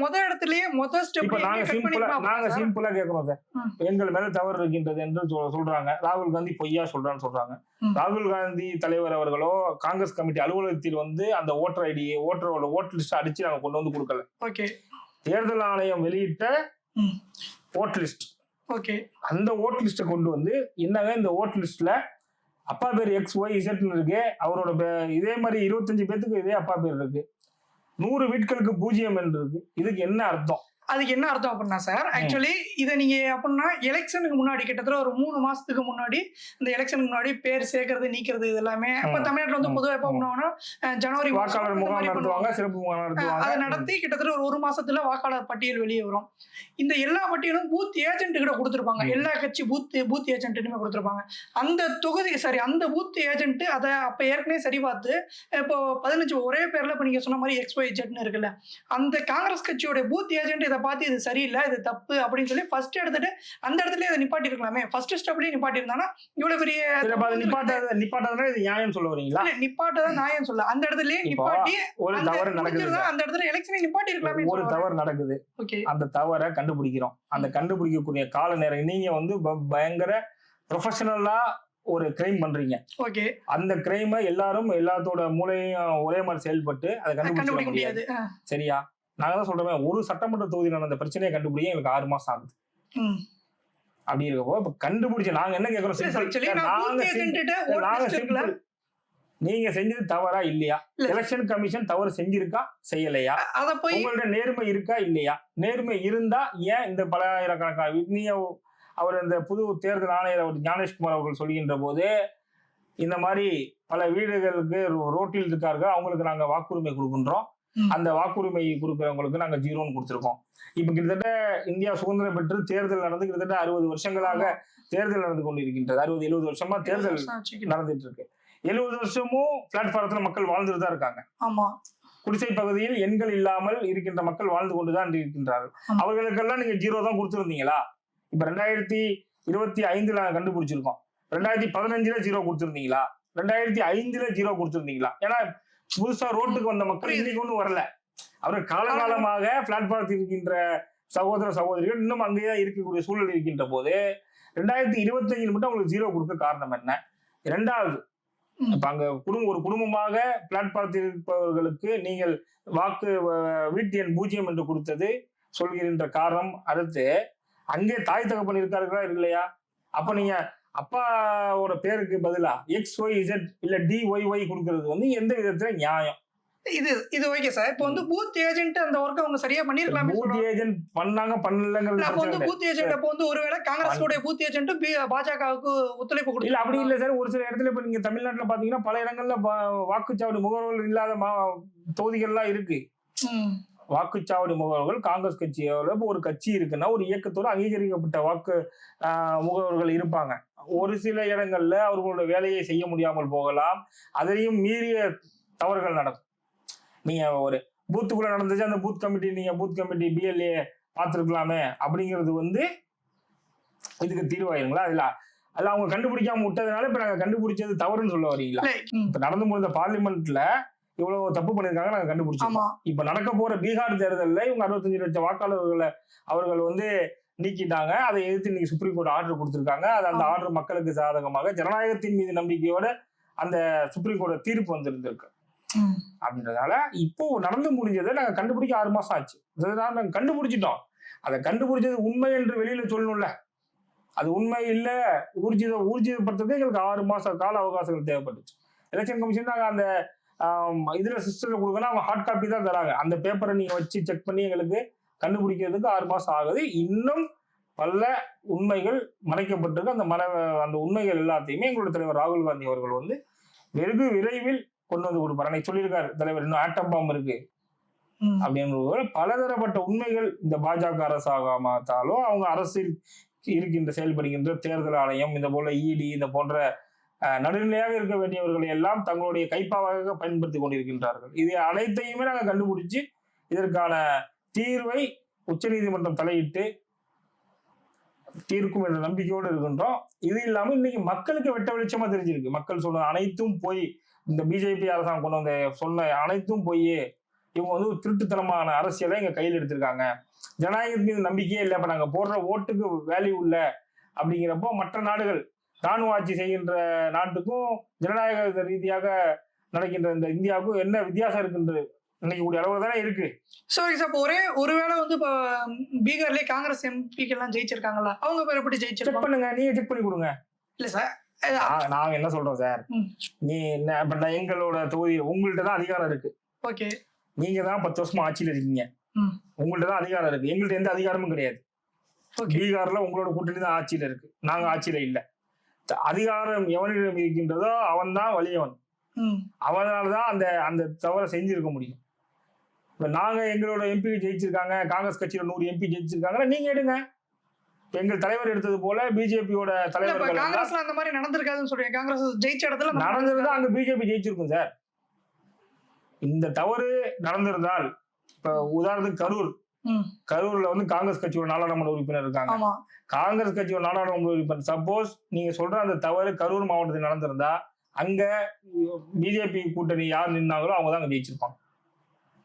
இப்ப நாங்க சிம்பிளா கேட்கிறோம் சார், எங்கள் மேல தவறு இருக்கின்றது என்று சொல்றாங்க. ராகுல் காந்தி பொய்யா சொல்றாங்க. ராகுல் காந்தி தலைவர் அவர்களோ காங்கிரஸ் கமிட்டி அலுவலகத்தில் வந்து அந்த ஓட்டர் ஐடியை ஓட்டரோட ஓட்டர் லிஸ்ட் அடிச்சு நாங்க கொண்டு வந்து கொடுக்கல. தேர்தல் ஆணையம் வெளியிட்ட ஓட் லிஸ்ட், அந்த ஓட் லிஸ்ட கொண்டு வந்து என்னங்க இந்த ஓட் லிஸ்ட்ல அப்பா பேர் XYZ இருக்கு, அவரோட இதே மாதிரி 25 பேத்துக்கு இதே அப்பா பேர் இருக்கு, 100 வீட்களுக்கு 0 என்று இருக்கு. இதுக்கு என்ன அர்த்தம்? அதுக்கு என்ன அர்த்தம் அப்படின்னா சார், ஆக்சுவலி இதை நீங்க அப்படின்னா எலெக்ஷனுக்கு முன்னாடி கிட்டத்தட்ட ஒரு 3 மாசத்துக்கு முன்னாடி இந்த எலெக்ஷனுக்கு முன்னாடி பேர் சேர்க்கறது நீக்கிறது இது எல்லாமே அப்ப தமிழ்நாட்டில் வந்து பொதுவாக எப்ப பண்ணுவாங்கன்னா ஜனவரி வாக்காளர் முகாம் நடத்துவாங்க, சிறப்பு முகாம் நடத்துவாங்க. அதை நடத்தி கிட்டத்தட்ட ஒரு மாசத்துல வாக்காளர் பட்டியல் வெளியே வரும். இந்த எல்லா பட்டியலும் பூத் ஏஜென்ட் கிட்ட கொடுத்துருப்பாங்க. எல்லா கட்சி பூத் ஏஜென்ட்டுமே கொடுத்துருப்பாங்க. அந்த தொகுதி அந்த பூத் ஏஜென்ட் அதை அப்ப ஏற்கனவே சரி பார்த்து இப்போ 15 ஒரே பேர்ல இப்ப நீங்க சொன்ன மாதிரி XYZ இருக்குல்ல, அந்த காங்கிரஸ் கட்சியோட பூத் ஏஜென்ட் இதை பார்த்து இது சரியில்லை, இது தப்பு அப்படின்னு சொல்லி ஃபர்ஸ்ட் எடுத்துட்டு அந்த இடத்துலயே அதை நிப்பாட்டி இருக்கலாமே. ஃபர்ஸ்ட் ஸ்டெப்லயே நிப்பாட்டி இருந்தானா இவ்வளவு பெரிய நிப்பாட்டாத இது நியாயம் சொல்ல வரீங்களா? நிப்பாட்டதான் நியாயம் சொல்ல அந்த இடத்துலயே நிப்பாட்டி ஒரு தவறு நடக்குது, அந்த இடத்துல எலெக்ஷனை நிப்பாட்டி இருக்கலாமே. ஒரு தவறு நடக்குது, அந்த தவறை கண்டுபிடிக்கிறோம். அந்த கண்டுபிடிக்கக்கூடிய கால நேரம் நீங்க வந்து பயங்கர ப்ரொஃபஷனலா ஒரு கிரைம் பண்றீங்க. ஓகே, அந்த கிரைமை எல்லாரும் எல்லாத்தோட மூளையும் ஒரே மாதிரி செயல்பட்டு அதை கண்டுபிடிக்க முடியாது. சரியா? நாங்க தான் சொல்றேன், ஒரு சட்டமன்ற தொகுதியில் நடந்த பிரச்சனையை கண்டுபிடிக்க எங்களுக்கு 6 மாசம் ஆகுது. அப்படி இருக்கப்போ இப்ப கண்டுபிடிச்ச நாங்க என்ன கேக்குறோம், நீங்க செஞ்சது தவறா இல்லையா? எலெக்ஷன் கமிஷன் தவறு செஞ்சிருக்கா செய்யலையா? உங்களோட நேர்மை இருக்கா இல்லையா? நேர்மை இருந்தா ஏன் இந்த பல ஆயிரக்கணக்கான நீங்க அவர் அந்த புது தேர்தல் ஆணையர் அவர் ஞானேஷ்குமார் அவர்கள் சொல்கின்ற போது இந்த மாதிரி பல வீடுகளுக்கு ரோட்டில் இருக்கார்கள், அவங்களுக்கு நாங்க வாக்குரிமை கொடுக்கின்றோம், அந்த வாக்குரிமை கொடுக்கிறவங்களுக்கு நாங்க 0ன்னு கொடுத்துருக்கோம். இப்ப கிட்டத்தட்ட இந்தியா சுதந்திரம் பெற்று தேர்தல் நடந்து கிட்டத்தட்ட 60 வருஷங்களாக தேர்தல் நடந்து கொண்டிருக்கின்றது. 60-70 வருஷமா தேர்தல் நடந்துட்டு இருக்கு. 70 வருஷமும் பிளாட்பாரத்துல மக்கள் வாழ்ந்துட்டு தான் இருக்காங்க. குடிசை பகுதியில் எண்கள் இல்லாமல் இருக்கின்ற மக்கள் வாழ்ந்து கொண்டுதான் இருக்கின்றார்கள். அவர்களுக்கெல்லாம் நீங்க 0 தான் கொடுத்துருந்தீங்களா? இப்ப 2025 நாங்க கண்டுபிடிச்சிருக்கோம். 2015 0 கொடுத்துருந்தீங்களா? 2005 0 கொடுத்துருந்தீங்களா? ஏன்னா புதுசா ரோட்டுக்கு வந்த மக்கள் இன்னைக்கு ஒன்றும் வரல. அவர்கள் காலகாலமாக பிளாட்பாரத்தில் இருக்கின்ற சகோதர சகோதரிகள் இன்னும் அங்கேயே இருக்கக்கூடிய சூழல் இருக்கின்ற போது 2025 மட்டும் அவங்களுக்கு 0 கொடுக்க காரணம் என்ன? 2வது, இப்ப அங்க ஒரு குடும்பமாக பிளாட்பாரத்தில் இருப்பவர்களுக்கு நீங்கள் வாக்கு வீட்டு எண் 0 என்று கொடுத்தது சொல்கின்ற காரணம். அடுத்து அங்கே தாய் தகப்பன் இருக்கார்களா இல்லையா? அப்ப நீங்க அப்பாவோட பேருக்கு பதிலா XYZ இல்ல DYY கொடுக்கறது வந்து எந்த விதத்துல நியாயம்? இது ஓகே சார். இப்போ வந்து பூத் ஏஜென்ட் அந்த வர்க் அவங்க சரியா பண்ணிருக்கலாமே. பூத் ஏஜென்ட் பண்ணாங்க பண்ணலங்கிறது அப்ப வந்து பூத் ஏஜென்ட் அப்ப வந்து ஒருவேளை காங்கிரஸோட பூத் ஏஜென்ட் பாஜகவுக்கு ஒத்துழைப்பு கொடுத்து இல்ல. அப்படி இல்ல சார். ஒரு சில இடத்துல இப்ப நீங்க தமிழ்நாட்டுல பாத்தீங்கன்னா பல இடங்கள்ல வாக்குச்சாவடி முகவர்கள் இல்லாத தொகுதிகள்லாம் இருக்கு. வாக்குச்சாவடி முகவர்கள் காங்கிரஸ் கட்சியோட ஒரு கட்சி இருக்குன்னா ஒரு இயக்கத்தோட அங்கீகரிக்கப்பட்ட வாக்கு முகவர்கள் இருப்பாங்க. ஒரு சில இடங்கள்ல அவர்களோட வேலையை செய்ய முடியாமல் போகலாம். அதையும் மீறிய தவறுகள் நடக்கும். நீங்க ஒரு பூத்துக்குள்ள நடந்துச்சு, அந்த பூத் கமிட்டி நீங்க பூத் கமிட்டி BLA பார்த்துருக்கலாமே அப்படிங்கிறது வந்து இதுக்கு தீர்வாயிருங்களா? அதுல அவங்க கண்டுபிடிக்காம விட்டதுனால இப்ப நாங்க கண்டுபிடிச்சது தவறுன்னு சொல்ல வரீங்களா? இப்ப நடந்து முடிந்த பார்லிமெண்ட்ல இவ்வளவு தப்பு பண்ணிருக்காங்க, நாங்க கண்டுபிடிச்சோம். இப்ப நடக்க போற பீகார் தேர்தலில் இவங்க 65 லட்சம் வாக்காளர்களை அவர்கள் வந்து நீக்கிட்டாங்க. அதை எதிர்த்து இன்னைக்கு சுப்ரீம் கோர்ட் ஆர்டர் கொடுத்திருக்காங்க. அந்த ஆர்டர் மக்களுக்கு சாதகமாக ஜனநாயகத்தின் மீது நம்பிக்கையோட அந்த சுப்ரீம் கோர்ட் தீர்ப்பு வந்திருந்திருக்கு. அப்படின்றதால இப்போ நடந்து முடிஞ்சதை நாங்க கண்டுபிடிக்க 6 மாசம் ஆச்சு. நாங்க கண்டுபிடிச்சிட்டோம். அதை கண்டுபிடிச்சது உண்மை என்று வெளியில சொல்லணும்ல. அது உண்மை இல்ல, ஊர்ஜிதப்படுத்துறதுக்கு எங்களுக்கு 6 மாச கால அவகாசங்கள் தேவைப்பட்டுச்சு. எலெக்ஷன் கமிஷன் நாங்க அந்த இதுல சிஸ்டம்ல கொடுக்கணும், அவங்க ஹார்ட் காப்பி தான் தராங்க. அந்த பேப்பரை நீங்க வச்சு செக் பண்ணி எங்களுக்கு கண்டுபிடிக்கிறதுக்கு 6 மாசம் ஆகுது. இன்னும் பல உண்மைகள் மறைக்கப்பட்டிருக்கு. அந்த உண்மைகள் எல்லாத்தையுமே எங்களுடைய தலைவர் ராகுல் காந்தி அவர்கள் வந்து வெகு விரைவில் கொண்டு வந்து கொடுப்பாரு. அன்னைக்கு சொல்லியிருக்காரு தலைவர், இன்னும் ஆட்டம் பாம்பு இருக்கு அப்படின்னு. பலதரப்பட்ட உண்மைகள் இந்த பாஜக அரசாகமாத்தாலோ அவங்க அரசில் இருக்கின்ற செயல்படுகின்ற தேர்தல் ஆணையம் இந்த போல ED இந்த போன்ற நடுநிலையாக இருக்க வேண்டியவர்களை எல்லாம் தங்களுடைய கைப்பாவாக பயன்படுத்தி கொண்டிருக்கின்றார்கள். இது அனைத்தையுமே நாங்கள் கண்டுபிடிச்சு இதற்கான தீர்வை உச்சநீதிமன்றம் தலையிட்டு தீர்க்கும் என்ற நம்பிக்கையோடு இருக்கின்றோம். இது இல்லாம இன்னைக்கு மக்களுக்கு வெட்ட வெளிச்சமா தெரிஞ்சிருக்கு. மக்கள் சொன்ன அனைத்தும் போய், இந்த பிஜேபி அரசாங்கம் கொண்டு வந்த சொன்ன அனைத்தும் போய் இவங்க வந்து ஒரு திருட்டுத்தனமான அரசியலை எங்க கையில் எடுத்திருக்காங்க. ஜனநாயகத்தின் மீது நம்பிக்கையே இல்லை. இப்ப நாங்க போடுற ஓட்டுக்கு வேல்யூ இல்லை அப்படிங்கிறப்போ மற்ற நாடுகள் ராணுவ ஆட்சி செய்கின்ற நாட்டுக்கும் ஜனநாயக ரீதியாக நடக்கின்ற இந்த இந்தியாவுக்கும் என்ன வித்தியாசம் இருக்குன்றது இன்னைக்கு கூடிய அளவுல தானே இருக்கு. சரி சார், ஒருவேளை வந்து இப்போ பீகார்லயே காங்கிரஸ் எம்பிக்கள் எல்லாம் ஜெயிச்சிருக்காங்களா? அவங்க பேர் எப்படி ஜெயிச்சிருக்காங்க? செக் பண்ணுங்க, நீங்க செக் பண்ணி கொடுங்க. இல்ல சார், நாங்க என்ன சொல்றோம் சார், நீ என்ன எங்களோட தொகுதி உங்கள்ட்ட தான் அதிகாரம் இருக்கு. ஓகே, நீங்க தான் 10 வருஷமா ஆட்சியில இருக்கீங்க, உங்கள்ட்ட தான் அதிகாரம் இருக்கு. எங்கள்ட்ட எந்த அதிகாரமும் கிடையாது. பீகார்ல உங்களோட கூட்டணி தான் ஆட்சியில இருக்கு, நாங்க ஆட்சியில இல்ல. அதிகாரம் எவனிடம் இருக்கின்றதோ அவன் தான் வலியவன். அவனாலதான் அந்த தவறை செஞ்சிருக்க முடியும். இப்ப நாங்க எங்களோட MP ஜெயிச்சிருக்காங்க, காங்கிரஸ் கட்சியில 100 MP ஜெயிச்சிருக்காங்கன்னா நீங்க எடுங்க. எங்கள் தலைவர் எடுத்தது போல பிஜேபியோட தலைவர்கள் காங்கிரஸ்ல அந்த மாதிரி நடந்திருக்காதுன்னு சொல்றீங்க. காங்கிரஸ் ஜெயிச்ச இடத்துல நடந்திருந்தா அங்க பிஜேபி ஜெயிச்சிருக்கும் சார். இந்த தவறு நடந்திருந்தால், இப்ப உதாரணத்துக்கு கரூர் ம். கரூர்ல வந்து காங்கிரஸ் கட்சியோட நாடாளுமன்ற உறுப்பினர் இருக்காங்க. ஆமா. காங்கிரஸ் கட்சியோட நாடாளுமன்ற உறுப்பினர் சப்போஸ் நீங்க சொல்ற அந்த தவறு கரூர் மாவட்டத்தில் நடந்திருந்தா அங்க பிஜேபி கூட்டணி யார் நின்னாங்களோ அவங்க தான் அங்க ஜெயிச்சிருப்பாங்க.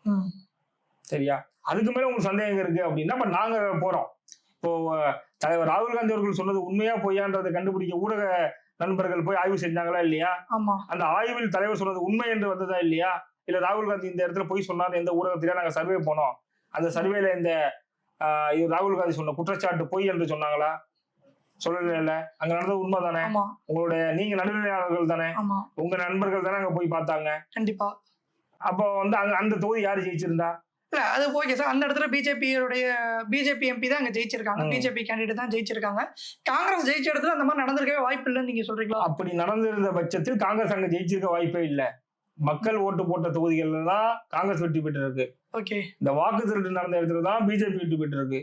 ம். சரியா? அதுக்கு மேல உங்களுக்கு சந்தேகம் இருக்கு அப்படின்னா இப்ப நாங்க போறோம். இப்போ தலைவர் ராகுல் காந்தி அவர்கள் சொன்னது உண்மையா பொய்யான்றதை கண்டுபிடிக்க ஊடக நண்பர்கள் போய் ஆய்வு செஞ்சாங்களா இல்லையா? ஆமா. அந்த ஆய்வில் தலைவர் சொன்னது உண்மை என்று வந்ததா இல்லையா? இல்ல ராகுல் காந்தி இந்த இடத்துல பொய் சொன்னார் எந்த ஊடகத்திலே நாங்க சர்வே போனோம், அந்த சர்வேல இந்த இது ராகுல் காந்தி சொன்ன குற்றச்சாட்டு பொய் என்று சொன்னாங்களா? சொல்லல. இல்ல அங்க நடந்தது உண்மை தானே? ஆமா. உங்களுடைய நீங்க நடுநிலையாளர்கள் தானே? ஆமா. உங்க நண்பர்கள் தானே அங்க போய் பார்த்தாங்க. கண்டிப்பா. அப்போ வந்து அங்க அந்த தொகுதி யாரு ஜெயிச்சிருந்தா? இல்ல அது ஓகே சார். அந்த இடத்துல பிஜேபி எம்பி தான் அங்க ஜெயிச்சிருக்காங்க. பிஜேபி கேண்டிடேட் தான் ஜெயிச்சிருக்காங்க. காங்கிரஸ் ஜெயிச்ச இடத்துல அந்த மாதிரி நடந்திருக்கவே வாய்ப்பு இல்லைன்னு நீங்க சொல்றீங்களா? அப்படி நடந்திருந்த பட்சத்தில் காங்கிரஸ் அங்க ஜெயிச்சிருக்க வாய்ப்பே இல்ல. மக்கள் ஓட்டு போட்ட தொகுதிகள்ல தான் காங்கிரஸ் வெற்றி பெற்றிருக்கு. ஓகே. இந்த வாக்கு திருட்டு நடந்த இடத்துல தான் பிஜேபி வெற்றி பெற்றிருக்கு.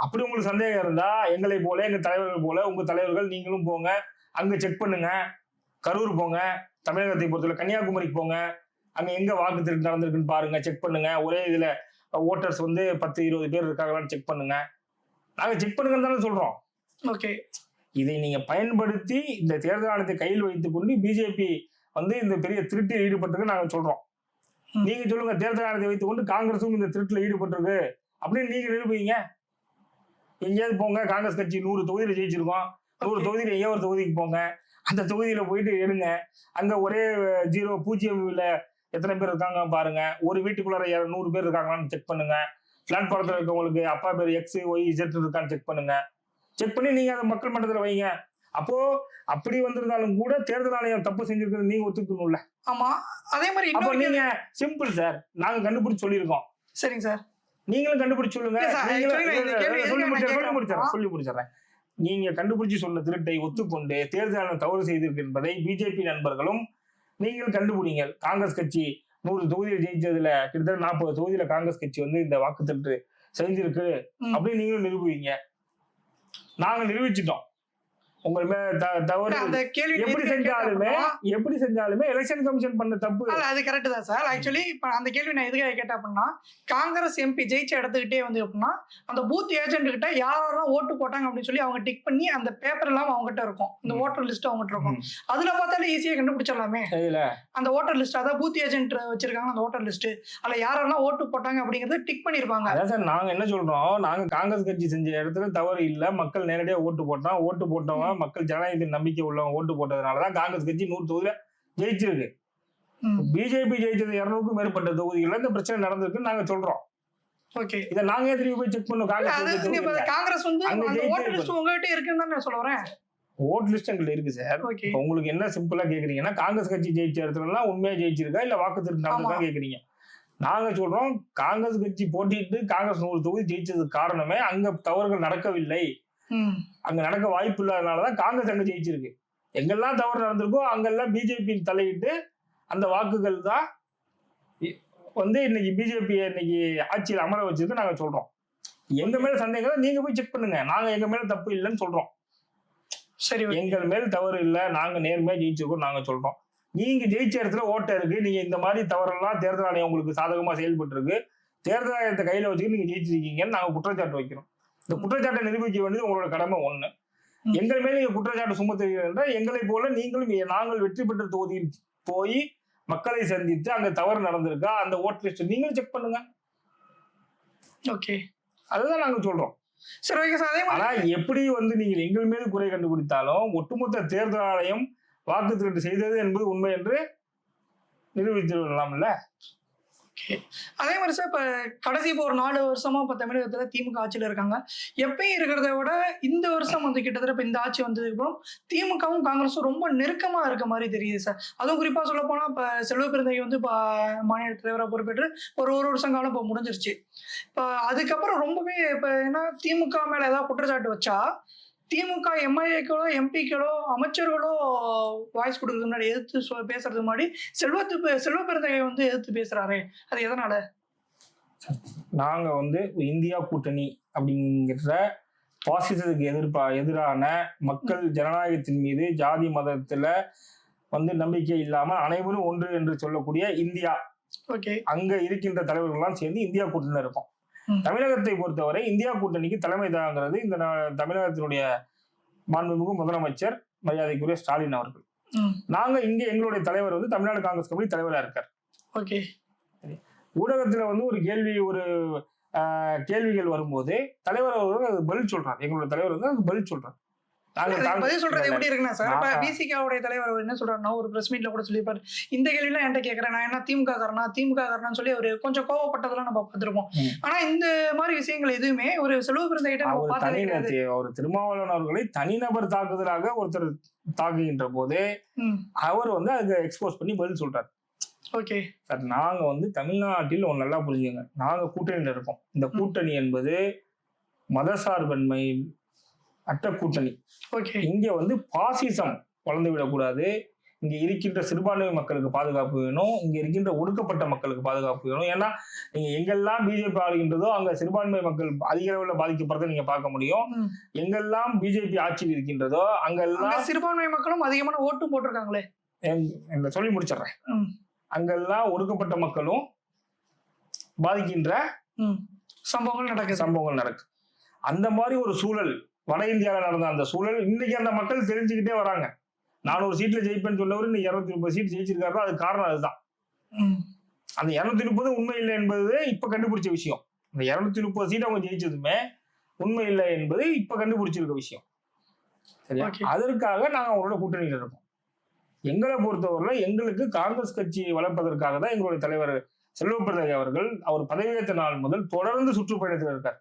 அப்படி உங்களுக்கு சந்தேகம் இருந்தா எங்களை போல எங்க தலைவர்கள் போல உங்க தலைவர்கள் நீங்களும் போங்க, அங்க செக் பண்ணுங்க. கரூர் போங்க, தமிழகத்தை பொறுத்தவரை கன்னியாகுமரிக்கு போங்க, அங்க எங்க வாக்கு திருட்டு நடந்திருக்குன்னு பாருங்க, செக் பண்ணுங்க. ஒரே இதுல ஓட்டர்ஸ் வந்து 10-20 பேர் இருக்காங்களான்னு செக் பண்ணுங்க. நாங்க செக் பண்ணுங்கன்னு தானே சொல்றோம். ஓகே. இதை நீங்க பயன்படுத்தி இந்த தேர்தல் ஆணையத்தை கையில் வைத்துக் கொண்டு பிஜேபி வந்து இந்த பெரிய திருட்டில் ஈடுபட்டிருக்கு நாங்க சொல்றோம். நீங்க சொல்லுங்க, தேர்தல் ஆணையத்தை வைத்துக் கொண்டு காங்கிரஸும் இந்த திருட்டுல ஈடுபட்டிருக்கு அப்படின்னு நீங்க நிரூபிங்க. எங்கேயாவது போங்க, காங்கிரஸ் கட்சி 100 தொகுதியில ஜெயிச்சிருக்கோம், 100 தொகுதியில எங்கேயோ ஒரு தொகுதிக்கு போங்க, அந்த தொகுதியில போயிட்டு எடுங்க. அங்க ஒரே 0 எத்தனை பேர் இருக்காங்க பாருங்க. ஒரு வீட்டுக்குள்ளார 100 பேர் இருக்காங்களான்னு செக் பண்ணுங்க. பிளாட்பாரத்தில் இருக்கவங்களுக்கு அப்பா பேர் XYZ இருக்கான்னு செக் பண்ணுங்க. செக் பண்ணி நீங்க அதை மக்கள் மன்றத்தில் வைங்க. அப்போ அப்படி வந்திருந்தாலும் கூட தேர்தல் ஆணையம் தப்பு செஞ்சிருக்கிறது நீங்க ஒத்துக்கணும்ல. ஆமா. அதே மாதிரி அப்போ நீங்க சிம்பிள் சார், நாங்க கண்டுபிடிச்சு சொல்லியிருக்கோம். சரிங்க சார். நீங்களும் கண்டுபிடிச்சு சொல்லுங்க. சொல்லி முடிச்சிடறேன். நீங்க கண்டுபிடிச்சு சொன்ன திருட்டை ஒத்துக்கொண்டு தேர்தல் ஆணையம் தவறு செய்திருக்கு என்பதை பிஜேபி நண்பர்களும் நீங்கள் கண்டுபிடிங்க. காங்கிரஸ் கட்சி 100 தொகுதியில் ஜெயிச்சதுல கிட்டத்தட்ட 40 தொகுதியில காங்கிரஸ் கட்சி வந்து இந்த வாக்கு திருட்டு செஞ்சிருக்கு அப்படின்னு நீங்களும் நிரூபிங்க. நாங்க நிரூபிச்சிட்டோம். உங்கள் மேல தவறு எப்படி செஞ்சாலுமே எலெக்ஷன் கமிஷன் பண்ண தப்பு. அது கரெக்ட் தான் சார். ஆக்சுவலி இப்ப அந்த கேள்வி நான் எதுக்காக கேட்டேன் அப்படின்னா, காங்கிரஸ் எம்பி ஜெயிச்ச இடத்துக்கிட்டே வந்து அப்படின்னா அந்த பூத் ஏஜென்ட் கிட்ட யாரெல்லாம் ஓட்டு போட்டாங்க அப்படின்னு சொல்லி அவங்க டிக் பண்ணி அந்த பேப்பர் எல்லாம் அவங்ககிட்ட இருக்கும், இந்த ஓட்டர் லிஸ்ட் அவங்ககிட்ட இருக்கும். அதுல பார்த்தாலே ஈஸியா கண்டுபிடிச்சிடலாமே அந்த ஓட்டர் லிஸ்ட். அதாவது பூத் ஏஜென்ட் வச்சிருக்காங்க அந்த ஓட்டர் லிஸ்ட், அதுல யாரெல்லாம் ஓட்டு போட்டாங்க அப்படிங்கறத டிக் பண்ணிருப்பாங்க. அதான் சார் நாங்க என்ன சொல்றோம், நாங்க காங்கிரஸ் கட்சி செஞ்ச இடத்துல தவறு இல்ல, மக்கள் நேரடியா ஓட்டு போட்டவங்க மக்கள் ஜனநாயகத்தின் நம்பிக்கை உள்ளவங்க ஓட்டு போட்டதுனாலதான் காங்கிரஸ் கட்சி 100 தொகுதியில ஜெயிச்சிருக்கு. பிஜேபி ஜெயிச்சது 200க்கும் மேற்பட்ட தொகுதிகள்ல இந்த பிரச்சனை நடந்திருக்குன்னு நாங்க சொல்றோம். ஓகே. இத நாங்க திரும்பி போய் செக் பண்ணோம். காங்கிரஸ் வந்து அந்த ஓட்டர் லிஸ்ட் உங்ககிட்ட இருக்குன்னு தான் நான் சொல்ல வரேன். ஓட் லிஸ்ட் எங்களுக்கு இருக்கு சார். உங்களுக்கு என்ன சிம்பிளா கேக்குறீங்கன்னா காங்கிரஸ் கட்சி ஜெயிச்ச இடத்துல எல்லாம் உண்மையா ஜெயிச்சிருக்கா இல்ல வாக்கு திருட்டு நடந்ததா கேக்குறீங்க. நாங்க சொல்றோம் காங்கிரஸ் கட்சி போட்டிட்டு காங்கிரஸ் 100 தொகுதி ஜெயிச்சதுக்கு காரணமே அங்க தவறுகள் நடக்கவில்லை, அங்க நடக்க வாய்ப்பு இல்லாதனாலதான் காங்கிரஸ் அங்க ஜெயிச்சிருக்கு. எங்கெல்லாம் தவறு நடந்திருக்கோ அங்கெல்லாம் பிஜேபி தலையிட்டு அந்த வாக்குகள் தான் வந்து இன்னைக்கு பிஜேபி இன்னைக்கு ஆட்சியில் அமர வச்சிருக்கு நாங்க சொல்றோம். எங்க மேல சந்தேகம் நீங்க போய் செக் பண்ணுங்க. நாங்க எங்க மேல தப்பு இல்லைன்னு சொல்றோம். சரி, எங்கள் மேல் தவறு இல்லை, நாங்க நேர்மையா ஜெயிச்சிருக்கோம் நாங்க சொல்றோம். நீங்க ஜெயிச்ச இடத்துல ஓட்ட இருக்கு, நீங்க இந்த மாதிரி தவறெல்லாம் தேர்தல் ஆணையம் உங்களுக்கு சாதகமா செயல்பட்டு இருக்கு, தேர்தல் ஆணையத்தை கையில வச்சுட்டு நீங்க ஜெயிச்சிருக்கீங்கன்னு நாங்க குற்றச்சாட்டு வைக்கிறோம். இந்த குற்றச்சாட்டை நிரூபிக்க வேண்டியது உங்களோட கடமை ஒண்ணு. எங்கள் மேல நீங்க குற்றச்சாட்டு சுமத்துறீங்க என்றால் எங்களை போல நீங்களும் நாங்கள் வெற்றி பெற்ற தொகுதியில் போய் மக்களை சந்தித்து அங்க தவறு நடந்திருக்கா அந்த ஓட் லிஸ்ட் நீங்களும் செக் பண்ணுங்க. ஓகே, அதுதான் நாங்க சொல்றோம். சரி, ஓகே சார். ஆனா எப்படி வந்து நீங்கள் எங்கள் மீது குறை கண்டுபிடித்தாலும் ஒட்டுமொத்த தேர்தல் ஆணையம் வாக்கு திருட்டு செய்தது என்பது உண்மை என்று நிரூபித்து விடலாம்ல. அதே மாதிரி சார் இப்ப கடைசி இப்போ ஒரு 4 வருஷமா இப்ப தமிழகத்துல திமுக ஆட்சியில இருக்காங்க. எப்பயும் இருக்கிறத விட இந்த வருஷம் வந்து கிட்டத்தட்ட இப்ப இந்த ஆட்சி வந்ததுக்கு அப்புறம் திமுகவும் காங்கிரஸும் ரொம்ப நெருக்கமா இருக்க மாதிரி தெரியுது சார். அதுவும் குறிப்பா சொல்ல போனா இப்ப செல்வ பெருந்தகை வந்து இப்ப மாநில தலைவராக பொறுப்பேற்று ஒரு வருஷம் காலம் இப்ப முடிஞ்சிருச்சு. இப்ப அதுக்கப்புறம் ரொம்பவே இப்ப ஏன்னா திமுக மேல ஏதாவது குற்றச்சாட்டு வச்சா திமுக எம்எல்ஏக்களோ எம்பிக்களோ அமைச்சர்களோ வாய்ஸ் கொடுக்கறதுக்கு முன்னாடி எதிர்த்து பேசுறதுக்கு முன்னாடி செல்வ பெருந்தகை வந்து எதிர்த்து பேசுறாரு. அது எதனால? நாங்க வந்து இந்தியா கூட்டணி அப்படிங்கிற பாசிசத்துக்கு எதிரான மக்கள் ஜனநாயகத்தின் மீது ஜாதி மதத்துல வந்து நம்பிக்கை இல்லாம அனைவரும் ஒன்று என்று சொல்லக்கூடிய இந்தியா, அங்க இருக்கின்ற தலைவர்கள்லாம் சேர்ந்து இந்தியா கூட்டணியில இருக்கோம். தமிழகத்தை பொறுத்தவரை இந்தியா கூட்டணிக்கு தலைமை தாங்கிறது இந்த தமிழகத்தினுடைய மாண்புமிகு முதலமைச்சர் மரியாதைக்குரிய ஸ்டாலின் அவர்கள். நாங்க இங்க எங்களுடைய தலைவர் வந்து தமிழ்நாடு காங்கிரஸ் கமிட்டி தலைவரா இருக்கார். ஓகே. ஊடகத்துல வந்து ஒரு கேள்விகள் வரும்போது தலைவர் அவர்கள் அது பதில் சொல்றாரு. எங்களுடைய தலைவர் வந்து அது பதில் சொல்றாரு. பதில் சொல்றது எப்படி இருக்குன்னா சார், இப்ப விசிகாவுடைய தலைவர் என்ன சொல்றாருன்னா, ஒரு பிரஸ் மீட்ல கூட சொல்லியிருப்பாரு, இந்த கேள்வி எல்லாம் என்கிட்ட கேட்கறேன், நான் என்ன திமுக காரனான்னு சொல்லி அவரு கொஞ்சம் கோவப்பட்டதெல்லாம் நம்ம பார்த்திருப்போம். ஆனா இந்த மாதிரி விஷயங்கள் எதுவுமே ஒரு செல்வ பிறந்தகிட்ட நம்ம பார்த்ததே கிடையாது. அவர் திருமாவளவன் அவர்களை தனிநபர் தாக்குதலாக ஒருத்தர் தாக்குகின்ற போது அவர் வந்து அதுக்கு எக்ஸ்போஸ் பண்ணி பதில் சொல்றாரு. ஓகே சார், நாங்க வந்து தமிழ்நாட்டில் ஒன்று நல்லா புரிஞ்சுங்க, நாங்க கூட்டணியில் இருக்கோம். இந்த கூட்டணி என்பது மதசார்பன்மை அட்ட கூட்டணி. இங்க வந்து பாசிசம் வளர்ந்து விடக்கூடாது. இங்க இருக்கின்ற சிறுபான்மை மக்களுக்கு பாதுகாப்பு வேணும், இங்க இருக்கின்ற ஒடுக்கப்பட்ட மக்களுக்கு பாதுகாப்பு வேணும். ஏன்னா நீங்க எங்கெல்லாம் பிஜேபி ஆளுகின்றதோ அங்க சிறுபான்மை மக்கள் அதிக அளவில் பாதிக்கப்படுறதை நீங்க பார்க்க முடியும். எங்கெல்லாம் பிஜேபி ஆட்சியில் இருக்கின்றதோ அங்கெல்லாம் சிறுபான்மை மக்களும் அதிகமான ஓட்டும் போட்டிருக்காங்களே. சொல்லி முடிச்சிடுறேன். அங்கெல்லாம் ஒடுக்கப்பட்ட மக்களும் பாதிக்கின்ற சம்பவங்கள் நடக்கு. அந்த மாதிரி ஒரு சூழல் வட இந்தியாவில் நடந்த அந்த சூழல் இன்னைக்கு அந்த மக்கள் தெரிஞ்சுக்கிட்டே வராங்க. 400 சீட்ல ஜெயிப்பேன்னு சொன்னவர் இன்னைக்கு 230 சீட் ஜெயிச்சிருக்காரு. அது காரணம் அதுதான். அந்த 230 உண்மை இல்லை என்பது இப்ப கண்டுபிடிச்ச விஷயம். அந்த 230 சீட் அவங்க ஜெயிச்சதுமே உண்மை இல்லை என்பது இப்ப கண்டுபிடிச்சிருக்க விஷயம். சரியா? அதற்காக நாங்க அவங்களோட கூட்டணியில் இருக்கோம். எங்களை பொறுத்தவரை எங்களுக்கு காங்கிரஸ் கட்சியை வளர்ப்பதற்காக தான் எங்களுடைய தலைவர் செல்வப்பிரசாத் அவர்கள் அவர் பதவியேற்ற நாள் முதல் தொடர்ந்து சுற்றுப்பயணத்தில் இருக்கார்.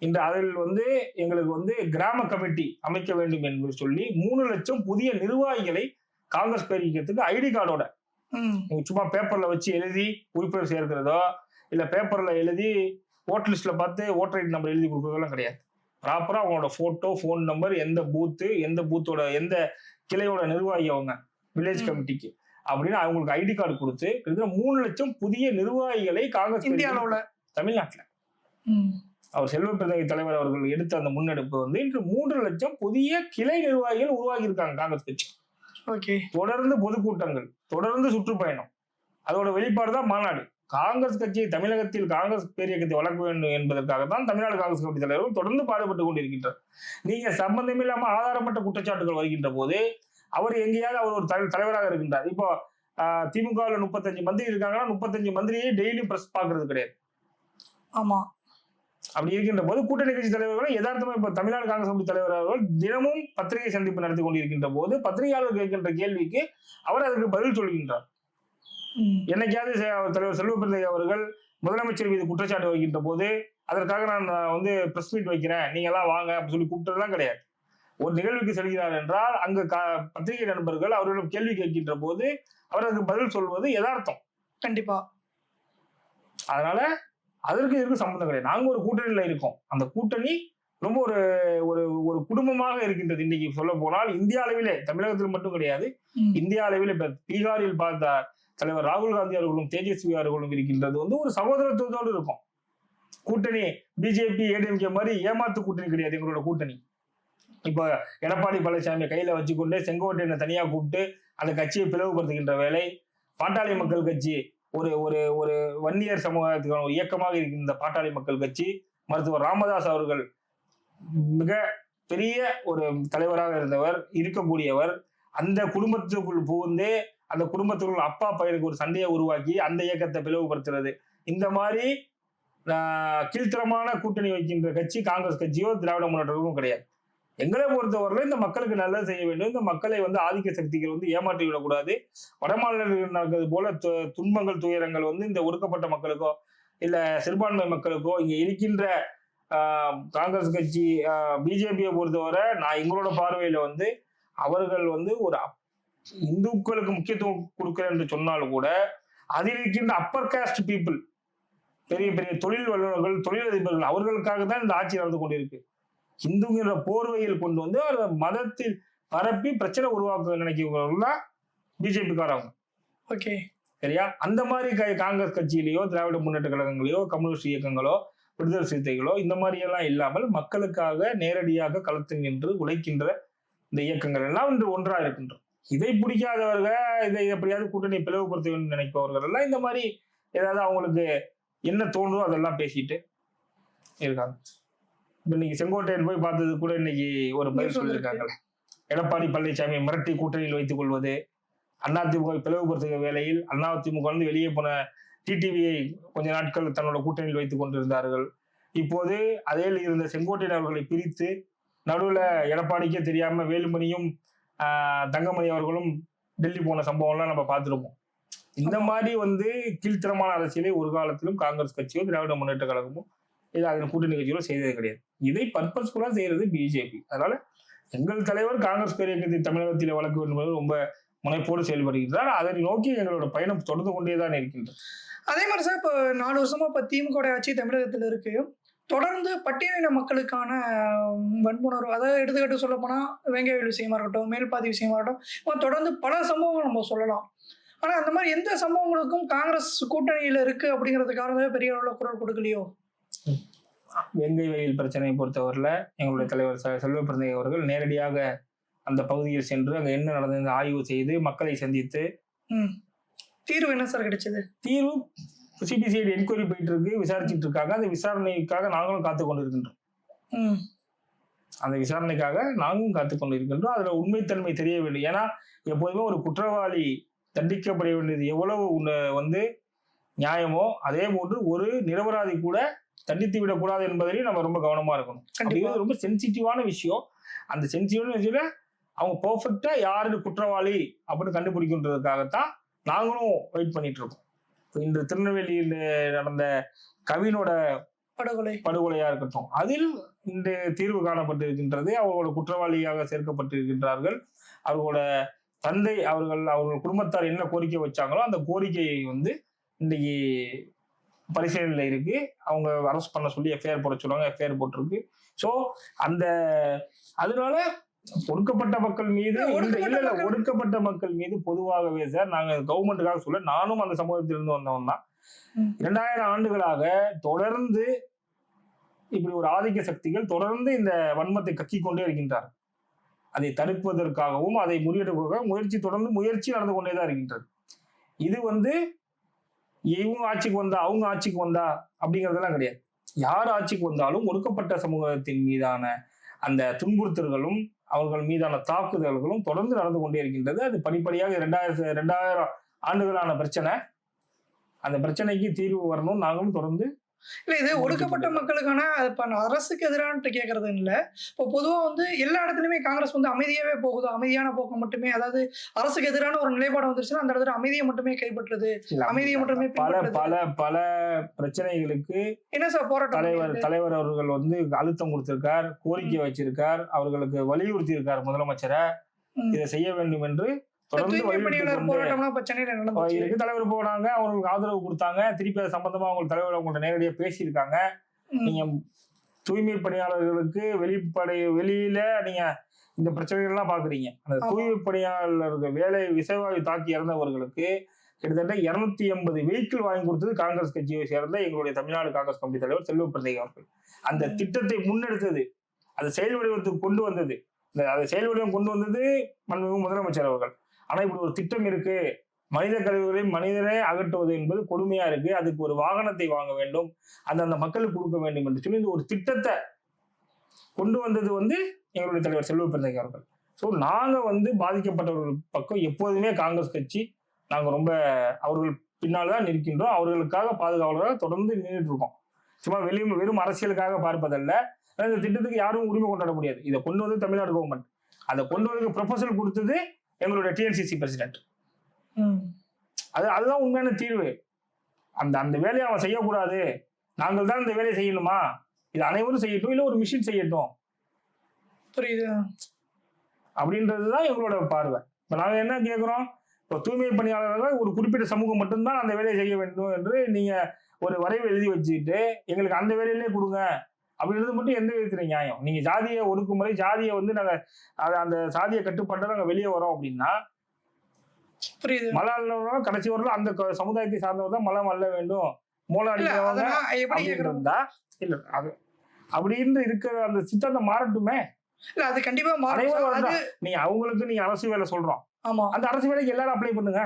இன்று அதில் வந்து எங்களுக்கு வந்து கிராம கமிட்டி அமைக்க வேண்டும் என்று சொல்லி 3 லட்சம் புதிய நிர்வாகிகளை காங்கிரஸ் பேரியக்கத்துக்கு ஐடி கார்டோட, சும்மா பேப்பர்ல வச்சு எழுதி உறுப்பினர் சேர்க்கிறதோ இல்ல பேப்பர்ல எழுதி ஓட்டர் லிஸ்ட்ல பார்த்து ஓட்டர் ஐடி நம்பர் எழுதி கொடுக்கறதெல்லாம் கிடையாது. ப்ராப்பரா அவங்களோட போட்டோ, போன் நம்பர், எந்த பூத்தோட எந்த கிளையோட நிர்வாகி அவங்க வில்லேஜ் கமிட்டிக்கு அப்படின்னு அவங்களுக்கு ஐடி கார்டு கொடுத்து 3 லட்சம் புதிய நிர்வாகிகளை காங்கிரஸ் இந்தியாவில் தமிழ்நாட்டில் அவர் செல்வப்பிரசாத் தலைவர் அவர்கள் எடுத்த அந்த முன்னெடுப்பு வந்து இன்று 3 லட்சம் புதிய கிளை நிர்வாகிகள் உருவாகி இருக்காங்க காங்கிரஸ் கட்சி. தொடர்ந்து பொதுக்கூட்டங்கள், தொடர்ந்து சுற்றுப்பயணம், அதோட வெளிப்பாடு தான் மாநாடு. காங்கிரஸ் கட்சியை தமிழகத்தில் காங்கிரஸ் பேரியக்கத்தை வளர்க்க வேண்டும் என்பதற்காக தான் தமிழ்நாடு காங்கிரஸ் கமிட்டி தலைவர்கள் தொடர்ந்து பாடுபட்டு கொண்டிருக்கின்றார். நீங்க சம்பந்தம் இல்லாம ஆதாரப்பட்ட குற்றச்சாட்டுகள் வருகின்ற போது அவர் எங்கேயாவது அவர் ஒரு தலைவராக இருக்கின்றார். இப்போ திமுகவில் 35 மந்திரி இருக்காங்கன்னா 35 மந்திரியை டெய்லி பிரஸ் பாக்குறது கிடையாது. ஆமா. அப்படி இருக்கின்ற போது கூட்டணி கட்சி தலைவர்களும் யதார்த்தமா இப்ப தமிழ்நாடு காங்கிரஸ் கமிட்டி தலைவர் அவர்கள் தினமும் பத்திரிகை சந்திப்பு நடத்தி கொண்டிருக்கின்ற போது பத்திரிகையாளர் கேட்கின்ற கேள்விக்கு அவர் அதற்கு பதில் சொல்கின்றார். என்னைக்காவது தலைவர் செல்வப்பிரசாத் அவர்கள் முதலமைச்சர் மீது குற்றச்சாட்டு வைக்கின்ற போது அதற்காக நான் வந்து பிரஸ் மீட் வைக்கிறேன், நீங்க எல்லாம் வாங்க அப்படின்னு சொல்லி கூப்பிட்டதுலாம் கிடையாது. ஒரு நிகழ்வுக்கு செல்கிறார் என்றால் அங்கு பத்திரிகை நண்பர்கள் அவர்களிடம் கேள்வி கேட்கின்ற போது அவர் அதுக்கு பதில் சொல்வது யதார்த்தம். கண்டிப்பா. அதனால அதற்கு இதுக்கு சம்பந்தம் கிடையாது. நாங்க ஒரு கூட்டணியில இருக்கோம். அந்த கூட்டணி ரொம்ப ஒரு ஒரு குடும்பமாக இருக்கின்றது. இன்னைக்கு சொல்ல போனால் இந்திய அளவிலே, தமிழகத்தில் மட்டும் கிடையாது, இந்திய அளவில் இப்ப பீகாரில் பார்த்த தலைவர் ராகுல் காந்தி அவர்களும் தேஜஸ்வி அவர்களும் இருக்கின்றது வந்து ஒரு சகோதரத்துவத்தோடு இருக்கும். கூட்டணி பிஜேபி ஏடிஎம்கே மாதிரி ஏமாத்து கூட்டணி கிடையாது எங்களோட கூட்டணி. இப்ப எடப்பாடி பழனிசாமி கையில வச்சுக்கொண்டு செங்கோட்டையனை தனியா கூப்பிட்டு அந்த கட்சியை பிளவுபடுத்துகின்ற வேலை, பாட்டாளி மக்கள் கட்சி ஒரு ஒரு ஒரு வன்னியர் சமூகத்துக்கான ஒரு இயக்கமாக இருக்கின்ற பாட்டாளி மக்கள் கட்சி, மருத்துவர் ராமதாஸ் அவர்கள் மிக பெரிய ஒரு தலைவராக இருந்தவர், இருக்கக்கூடியவர், அந்த குடும்பத்துக்குள் புகுந்து அந்த குடும்பத்துக்குள் அப்பா பையனுக்கு ஒரு சண்டையை உருவாக்கி அந்த இயக்கத்தை பிளவுபடுத்துறது, இந்த மாதிரி கீழ்த்தரமான கூட்டணி வைக்கின்ற கட்சி காங்கிரஸ் கட்சியோ திராவிட முன்னேற்றமும் கிடையாது. எங்களை பொறுத்தவரையில இந்த மக்களுக்கு நல்லது செய்ய வேண்டும். இந்த மக்களை வந்து ஆதிக்க சக்திகள் வந்து ஏமாற்றி விடக்கூடாது. வடமாநிலத்தில் நடக்கிறது போல துன்பங்கள், துயரங்கள் வந்து இந்த ஒடுக்கப்பட்ட மக்களுக்கோ இல்ல சிறுபான்மை மக்களுக்கோ இங்க இருக்கின்ற காங்கிரஸ் கட்சி பிஜேபியை பொறுத்தவரை நான் எங்களோட பார்வையில வந்து அவர்கள் வந்து ஒரு இந்துக்களுக்கு முக்கியத்துவம் கொடுக்கிறேன் என்று சொன்னாலும் கூட அதில் இருக்கின்ற அப்பர் காஸ்ட் பீப்புள், பெரிய பெரிய தொழில் வல்லுநர்கள், தொழிலதிபர்கள், அவர்களுக்காக தான் இந்த ஆட்சி நடந்து கொண்டிருக்கு. இந்துங்கிற போர்வையில் கொண்டு வந்து மதத்தில் பரப்பி பிரச்சனை உருவாக்க நினைக்கிறவர்கள் தான் பிஜேபிக்காரவங்க. ஓகே, சரியா? அந்த மாதிரி காங்கிரஸ் கட்சியிலேயோ திராவிட முன்னேற்ற கழகங்களையோ கம்யூனிஸ்ட் இயக்கங்களோ விடுதலை சிறுத்தைகளோ இந்த மாதிரி எல்லாம் இல்லாமல் மக்களுக்காக நேரடியாக களத்தில் நின்று உழைக்கின்ற இந்த இயக்கங்கள் எல்லாம் இன்று ஒன்றாக இருக்கின்றோம். இதை பிடிக்காதவர்கள், இதை எப்படியாவது கூட்டணி பிளவுபடுத்த வேண்டும் நினைப்பவர்கள் எல்லாம் இந்த மாதிரி ஏதாவது அவங்களுக்கு என்ன தோன்றோ அதெல்லாம் பேசிட்டு இருக்காங்க. இப்ப இன்னைக்கு செங்கோட்டையன் போய் பார்த்தது கூட இன்னைக்கு ஒரு பதில் சொல்லியிருக்காங்க. எடப்பாடி பழனிசாமி மிரட்டி கூட்டணியில் வைத்துக் கொள்வது, அதிமுக பிளவுபடுத்துகிற வேளையில் அதிமுக வந்து வெளியே போன டிடிவியை கொஞ்ச நாட்கள் தன்னோட கூட்டணியில் வைத்துக் கொண்டிருந்தார்கள். இப்போது அதில் இருந்த செங்கோட்டையன் அவர்களை பிரித்து நடுவில் எடப்பாடிக்கே தெரியாம வேலுமணியும் தங்கமணி அவர்களும் டெல்லி போன சம்பவம்லாம் நம்ம பார்த்துருப்போம். இந்த மாதிரி வந்து கீழ்த்தரமான அரசியலை ஒரு காலத்திலும் காங்கிரஸ் கட்சியோ திராவிட முன்னேற்ற கழகமோ இது அதன் கூட்டணி கட்சிகளோ செய்தது கிடையாது. இதை பர்பஸ்ஃபுல்லா செய்யறது பிஜேபி. அதனால எங்கள் தலைவர் காங்கிரஸ் பேரியக்கத்தை தமிழகத்தில் வளர்க்க வேண்டும் என்பது ரொம்ப முனைப்போடு செயல்படுகின்றார். அதை நோக்கி எங்களோட பயணம் தொடர்ந்து கொண்டேதான் இருக்கின்றது. அதே மாதிரி சார் இப்போ 4 வருஷமா இப்போ திமுக ஆட்சி தமிழகத்தில் இருக்கு. தொடர்ந்து பட்டியலின மக்களுக்கான வன்புணர்வு, அதாவது எடுத்துக்கிட்டு சொல்ல போனா வெங்காயவில் விஷயமா இருக்கட்டும், மேல்பாதி விஷயமா இருக்கட்டும், தொடர்ந்து பல சம்பவங்கள் நம்ம சொல்லலாம். ஆனா அந்த மாதிரி எந்த சம்பவங்களுக்கும் காங்கிரஸ் கூட்டணியில இருக்கு அப்படிங்கிறதுக்காக பெரிய அளவுல குரல் கொடுக்கலையோ? வெங்கை வயல் பிரச்சனையை பொறுத்தவரையில் எங்களுடைய தலைவர் செல்வ பிறந்தகை அவர்கள் நேரடியாக அந்த பகுதியில் சென்று அங்க என்ன நடந்தது ஆய்வு செய்து மக்களை சந்தித்து தீர்வு என்ன சார் கிடைச்சது? தீர்வு சிபிசிஐடி என்கொயரி போயிட்டு இருக்கு, விசாரிச்சுட்டு இருக்காங்க. அந்த விசாரணைக்காக நாங்களும் காத்து கொண்டு இருக்கின்றோம். அந்த விசாரணைக்காக நாங்களும் காத்து கொண்டு இருக்கின்றோம். அதுல உண்மைத்தன்மை தெரிய வேண்டும். ஏன்னா எப்போதுமே ஒரு குற்றவாளி தண்டிக்கப்பட வேண்டியது எவ்வளவு வந்து நியாயமோ அதே போன்று ஒரு நிரபராதி கூட தண்டித்து விடக்கூடாது என்பதிலையும் நம்ம ரொம்ப கவனமா இருக்கணும். அப்படிங்கிறது ரொம்ப சென்சிட்டிவான விஷயம். அந்த சென்சிட்டிவான விஷயத்துல அவங்க பெர்ஃபெக்டா யாரு குற்றவாளி அப்படின்னு கண்டுபிடிக்கின்றதுக்காகத்தான் நாங்களும் வெயிட் பண்ணிட்டு இருக்கோம். இன்று திருநெல்வேலியில் நடந்த கவினோட படுகொலையா இருக்கட்டும், அதில் இந்த தீர்வு காணப்பட்டிருக்கின்றது. அவர்களோட குற்றவாளியாக சேர்க்கப்பட்டிருக்கின்றார்கள். அவர்களோட தந்தை அவர்கள் குடும்பத்தார் என்ன கோரிக்கை வச்சாங்களோ அந்த கோரிக்கையை வந்து இன்னைக்கு பரிசீலனையில இருக்கு. அவங்க அரெஸ்ட் பண்ண சொல்லி எஃப்ஐஆர் போட சொல்லுவாங்க, எஃப்ஐஆர் போட்டிருக்கு. ஸோ அந்த அதனால ஒடுக்கப்பட்ட மக்கள் மீது ஒடுக்கப்பட்ட மக்கள் மீது பொதுவாகவே சார் நாங்க கவர்மெண்ட்டுக்காக சொல்ல, நானும் அந்த சமூகத்திலிருந்து வந்தவன் தான். 2000 ஆண்டுகளாக தொடர்ந்து இப்படி ஒரு ஆதிக்க சக்திகள் தொடர்ந்து இந்த வன்மத்தை கக்கிக் கொண்டே இருக்கின்றார். அதை தடுப்பதற்காகவும் அதை முறியடிப்பதற்காக தொடர்ந்து முயற்சி நடந்து கொண்டேதான் இருக்கின்றது. இது வந்து இவங்க ஆட்சிக்கு வந்தா அவங்க ஆட்சிக்கு வந்தா அப்படிங்கிறதெல்லாம் கிடையாது. யார் ஆட்சிக்கு வந்தாலும் ஒடுக்கப்பட்ட சமூகத்தின் மீதான அந்த துன்புறுத்தல்களும் அவர்கள் மீதான தாக்குதல்களும் தொடர்ந்து நடந்து கொண்டே இருக்கின்றது. அது படிப்படியாக 2000 ஆண்டுகளான பிரச்சனை. அந்த பிரச்சனைக்கு தீர்வு வரணும். நாங்களும் தொடர்ந்து இல்ல இது ஒடுக்கப்பட்ட மக்களுக்கான இப்ப அரசுக்கு எதிரான கேட்கறது இல்ல. இப்போ பொதுவா வந்து எல்லா இடத்துலயுமே காங்கிரஸ் வந்து அமைதியாவே போகுது, அமைதியான போக்கு மட்டுமே, அதாவது அரசுக்கு எதிரான ஒரு நிலைப்பாடு வந்துருச்சுன்னா அந்த இடத்துல அமைதியை மட்டுமே கைப்பற்றுது, அமைதியை மட்டுமே பல பிரச்சனைகளுக்கு என்ன சார் போராட்டம் தலைவர் அவர்கள் வந்து அழுத்தம் கொடுத்திருக்கார், கோரிக்கை வச்சிருக்கார், அவர்களுக்கு வலியுறுத்தி இருக்கார் முதலமைச்சரை இதை செய்ய வேண்டும் என்று தொடர்ந்து தலைவர் போனாங்க, அவங்களுக்கு ஆதரவு கொடுத்தாங்க. திருப்பி அது சம்பந்தமா அவங்க தலைவர் அவங்கள்ட்ட நேரடியா பேசியிருக்காங்க. நீங்க தூய்மை பணியாளர்களுக்கு வெளியில நீங்க இந்த பிரச்சனைகள் எல்லாம் பாக்குறீங்க. அந்த தூய்மை பணியாளர்கள் வேலை விசைவாயு தாக்கி இறந்தவர்களுக்கு கிட்டத்தட்ட 280 வெஹிக்கிள் வாங்கி கொடுத்தது காங்கிரஸ் கட்சியை சேர்ந்த எங்களுடைய தமிழ்நாடு காங்கிரஸ் கமிட்டி தலைவர் செல்வ பிறந்தகை அவர்கள். அந்த திட்டத்தை முன்னெடுத்தது, அதை செயல் வடிவத்துக்கு கொண்டு வந்தது, அதை செயல் வடிவம் கொண்டு வந்தது மாண்புமிகு முதலமைச்சர் அவர்கள். ஆனா இப்படி ஒரு திட்டம் இருக்கு, மனித கழிவுகளை மனிதனே அகற்றுவது என்பது கொடுமையா இருக்கு, அதுக்கு ஒரு வாகனத்தை வாங்க வேண்டும், அந்த மக்களுக்கு கொடுக்க வேண்டும் என்று சொல்லி இந்த ஒரு திட்டத்தை கொண்டு வந்தது வந்து எங்களுடைய தலைவர் செல்வ பிறந்தகை அவர்கள். ஸோ நாங்க வந்து பாதிக்கப்பட்டவர்கள் பக்கம் எப்போதுமே காங்கிரஸ் கட்சி நாங்க ரொம்ப அவர்கள் பின்னால்தான் நிற்கின்றோம். அவர்களுக்காக பாதுகாவலராக தொடர்ந்து நின்றுட்டு இருக்கோம். சும்மா வெறும் அரசியலுக்காக பார்ப்பதல்ல. இந்த திட்டத்துக்கு யாரும் உரிமை கொண்டாட முடியாது. இதை கொண்டு வந்து தமிழ்நாடு கவர்மெண்ட், அதை கொண்டு வந்து ப்ரொபோசல் கொடுத்தது எங்களுடைய டிஎன்சிசி பிரசிடென்ட். அதுதான் உண்மையான தீர்வு. அந்த வேலையை அவன் செய்யக்கூடாது, நாங்கள் தான் இந்த வேலையை செய்யணுமா, இது அனைவரும் செய்யட்டும், இல்ல ஒரு மிஷின் செய்யட்டும், புரியுது அப்படின்றதுதான் எங்களோட பார்வை. இப்ப நாங்க என்ன கேட்கிறோம், இப்போ தூய்மை பணியாளர்கள் ஒரு குறிப்பிட்ட சமூகம் மட்டும்தான் அந்த வேலையை செய்ய வேண்டும் என்று நீங்க ஒரு வரைவு எழுதி வச்சுக்கிட்டு எங்களுக்கு அந்த வேலையிலே கொடுங்க அப்படின்றது மட்டும் எந்த விதத்துல நியாயம்? நீங்க ஜாதிய ஒடுக்குமுறை, ஜாதியை வந்து நாங்க அந்த சாதியை கட்டுப்பாட்டை நாங்க வெளியே வரோம் அப்படின்னா மழை அள்ளணும், கடைசி வரலாம் அந்த சமுதாயத்தை சார்ந்தவர் தான் மழை அள்ள வேண்டும், மூலம் அடிக்கிறவங்க அப்படின்றா இல்ல. அது அப்படின்னு இருக்கிற அந்த சித்தாந்தம் மாறட்டுமே. இல்ல அது கண்டிப்பா மாறும். நீங்க அவங்களுக்கு நீங்க அரசு வேலை சொல்றோம், ஆமா, அந்த அரசு வேலைக்கு எல்லாரும் அப்ளை பண்ணுங்க.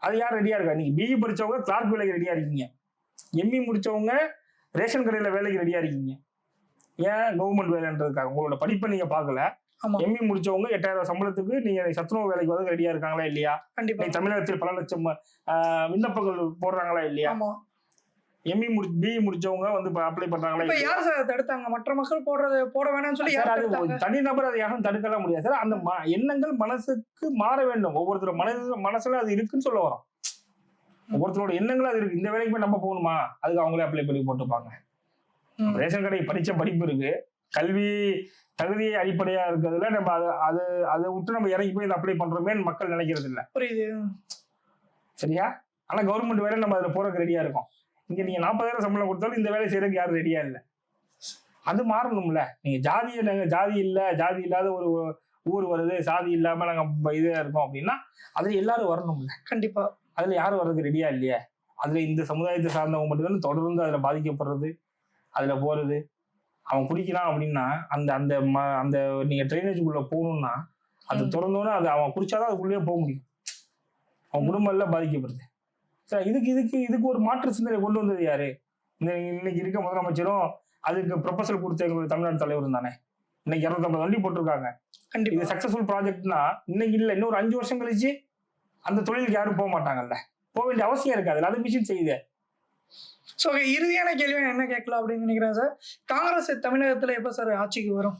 அது யார் ரெடியா இருக்கா? நீங்க பிஇ படிச்சவங்க கிளார்க் வேலைக்கு ரெடியா இருக்கீங்க, எம்இ முடிச்சவங்க ரேஷன் கடையில வேலைக்கு ரெடியா இருக்கீங்க. ஏன்? கவர்மெண்ட் வேலைன்றதுக்காக. உங்களோட படிப்பை நீங்க பார்க்கல. ஆமா எம்இ முடிச்சவங்க 8000 சம்பளத்துக்கு நீங்க சத்துணவு வேலைக்கு வந்து ரெடியா இருக்காங்களா இல்லையா? கண்டிப்பா. இன்னைக்கு தமிழகத்தில் பல லட்சம் விண்ணப்பங்கள் போடுறாங்களா இல்லையா? ஆமா பிஇ முடிச்சவங்க வந்து அப்ளை பண்றாங்களா இப்ப இல்லையா? யார் சார் தடுத்தாங்க? மற்ற மக்கள் போட வேணாம்னு சொல்லி சார், யார் அது தடுத்தாங்க? தனிநபர் அதை யாரும் தடுக்கலாம் முடியாது சார். அந்த எண்ணங்கள் மனசுக்கு மாற வேண்டும். ஒவ்வொருத்தர் மனசுல அது இருக்குன்னு சொல்ல வரோம். ஒவ்வொருத்தரோட எண்ணங்கள் அது இருக்கு. இந்த வேலைக்கு போய் நம்ம போகணுமா? அதுக்கு அவங்களே அப்ளை பண்ணி போட்டுப்பாங்க. ரேஷன் கடை படிச்ச படிப்பு இருக்கு, கல்வி தகுதி அடிப்படையா இருக்கிறதுல நம்ம அதை விட்டு நம்ம இறங்கி போய் அப்ளை பண்றோமே மக்கள் நினைக்கிறது இல்ல. புரியுது. சரியா? ஆனா கவர்மெண்ட் வேலை நம்ம அதுல போறதுக்கு ரெடியா இருக்கோம். இங்க நீங்க 40,000 சம்பளம் கொடுத்தாலும் இந்த வேலை செய்யறதுக்கு யாரும் ரெடியா இல்ல. அது மாறணும்ல. நீங்க ஜாதி இல்லாத ஒரு ஊர் வருது, சாதி இல்லாம நாங்க இதா இருக்கோம் அப்படின்னா அதுல எல்லாரும் வரணும்ல. கண்டிப்பா. அதுல யாரும் வர்றதுக்கு ரெடியா இல்லையா? அதுல இந்த சமுதாயத்தை சார்ந்தவங்க மட்டும்தான் தொடர்ந்து அதுல பாதிக்கப்படுறது, அதுல போறது. அவன் குடிக்கிறான் அப்படின்னா அந்த நீங்க ட்ரைனேஜுக்குள்ள போகணும்னா அது திறந்தோன்னா அது அவன் குடிச்சாதான் அதுக்குள்ளேயே போக முடியும். அவன் குடும்பம் எல்லாம் பாதிக்கப்படுது. சார், இதுக்கு ஒரு மாற்று சிந்தனை கொண்டு வந்தது யாரு? இன்னைக்கு இருக்க முதலமைச்சரும் அதுக்கு ப்ரொபோசல் கொடுத்த எங்களுடைய தமிழ்நாடு தலைவரும் தானே. இன்னைக்கு 250 வண்டி போட்டிருக்காங்க. இது சக்சஸ்ஃபுல் ப்ராஜெக்ட்னா இன்னைக்கு இல்ல, இன்னொரு 5 வருஷம் கழிச்சு அந்த தொழிலுக்கு யாரும் போக மாட்டாங்கல்ல. போக வேண்டிய அவசியம் இருக்காது. அது மிஷின் செய்யுது. ஸோ இறுதியான கேள்வி நான் என்ன கேட்கலாம் அப்படின்னு நினைக்கிறேன் சார். காங்கிரஸ் தமிழகத்துல எப்ப சார் ஆட்சிக்கு வரும்?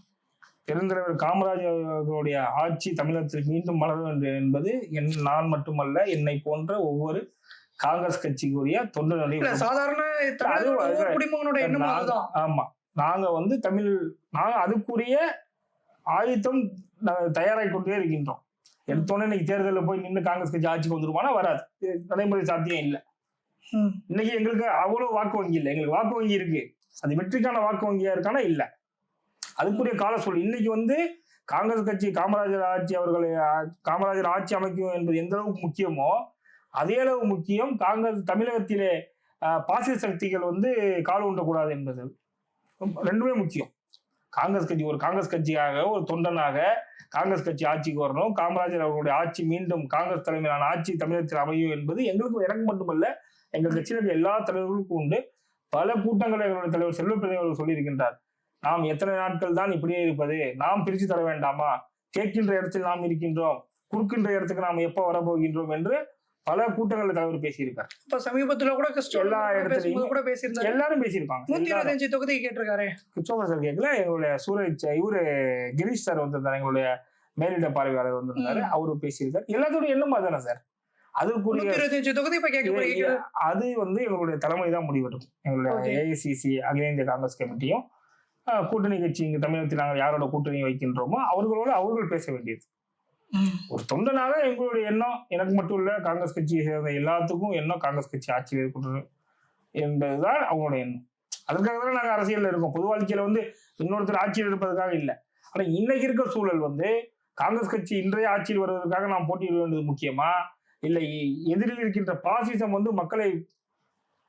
பெருந்தலைவர் காமராஜர் அவர்களுடைய ஆட்சி தமிழகத்தில் மீண்டும் மலர வேண்டும் என்பது நான் மட்டுமல்ல, என்னை போன்ற ஒவ்வொரு காங்கிரஸ் கட்சிக்குரிய தொண்டனுடைய சாதாரண குடிமகனுடைய எண்ணம் அதுதான். ஆமா, நாங்க வந்து நாங்க அதுக்குரிய ஆயுத்தம் தயாராகி கொண்டே இருக்கின்றோம். எடுத்தோன்னே இன்னைக்கு தேர்தலில் போய் நின்று காங்கிரஸ் கட்சி ஆட்சிக்கு வந்துருமானா வராது. நடைமுறை சாத்தியம் இல்லை. இன்னைக்கு எங்களுக்கு அவ்வளவு வாக்கு வங்கி இல்லை. எங்களுக்கு வாக்கு வங்கி இருக்கு, அது வெற்றிக்கான வாக்கு வங்கியா இருக்கானா இல்ல. அதுக்குரிய கால சூழல் இன்னைக்கு வந்து காங்கிரஸ் கட்சி காமராஜர் ஆட்சி அமைக்கும் என்பது எந்த அளவுக்கு முக்கியமோ அதே அளவு முக்கியம் தமிழகத்திலே பாசிச சக்திகள் வந்து கால் ஊன்றக்கூடாது என்பது. ரெண்டுமே முக்கியம். காங்கிரஸ் கட்சியாக ஒரு தொண்டனாக காங்கிரஸ் கட்சி ஆட்சிக்கு வரணும், காமராஜர் அவர்களுடைய ஆட்சி மீண்டும் காங்கிரஸ் தலைமையிலான ஆட்சி தமிழகத்தில் அமையும் என்பது எனக்கு மட்டுமல்ல, எங்கள் கட்சியில் இருக்க எல்லா தலைவர்களுக்கும் உண்டு. பல கூட்டங்களை எங்களுடைய தலைவர் செல்வப்பிரதி அவர்கள் சொல்லியிருக்கின்றார். நாம் எத்தனை நாட்கள் தான் இப்படியே இருப்பது, நாம் பிரித்து தர வேண்டாமா, கேட்கின்ற இடத்தில் நாம் இருக்கின்றோம், குறுக்கின்ற இடத்துக்கு நாம் எப்ப வரப்போகின்றோம் என்று பல கூட்டங்களில் தலைவர் பேசியிருக்காரு. இப்ப சமீபத்துல கூட எல்லா இடத்துலயும் கூட பேசியிருந்தாரு. எல்லாரும் பேசியிருப்பாங்க. 125 தொகுதி கேட்டிருக்காரு. கிறிஸ்டோபர் சார் கேட்கல, எங்களுடைய கிரீஷ் சார் வந்திருந்தாரு, எங்களுடைய மேலிட பார்வையாளர் வந்திருந்தாரு, அவரு பேசியிருக்காரு. எல்லாத்தோட எண்ணம் அதுதானே சார். அதுக்குரிய 125 தொகுதி இப்ப கேட்க அது வந்து எங்களுடைய தலைமை தான் முடிவெடுக்கும். எங்களுடைய ஏஐசிசி அகில இந்திய காங்கிரஸ் கமிட்டியும் கூட்டணி கட்சி இங்க தமிழகத்தில் நாங்கள் யாரோட கூட்டணி வைக்கின்றோமோ அவர்கள் பேச வேண்டியது. ஒரு தொண்டனாக எங்களுடைய எண்ணம், எனக்கு மட்டும் இல்ல, காங்கிரஸ் கட்சியை சேர்ந்த எல்லாத்துக்கும் எண்ணம் காங்கிரஸ் கட்சி ஆட்சி இருக்கணும் என்பதுதான் அவங்களோட எண்ணம். அதுக்காக தான் நாங்கள் அரசியல்ல இருக்கோம். பொது வாழ்க்கையில வந்து இன்னொருத்தர் ஆட்சியில் இருப்பதற்காக இல்லை. ஆனா இன்னைக்கு இருக்க சூழல் வந்து காங்கிரஸ் கட்சி இன்றைய ஆட்சியில் வருவதற்காக நாம் போட்டியிட வேண்டியது முக்கியமா, இல்லை எதிரில் இருக்கின்ற பாசிசம் வந்து மக்களை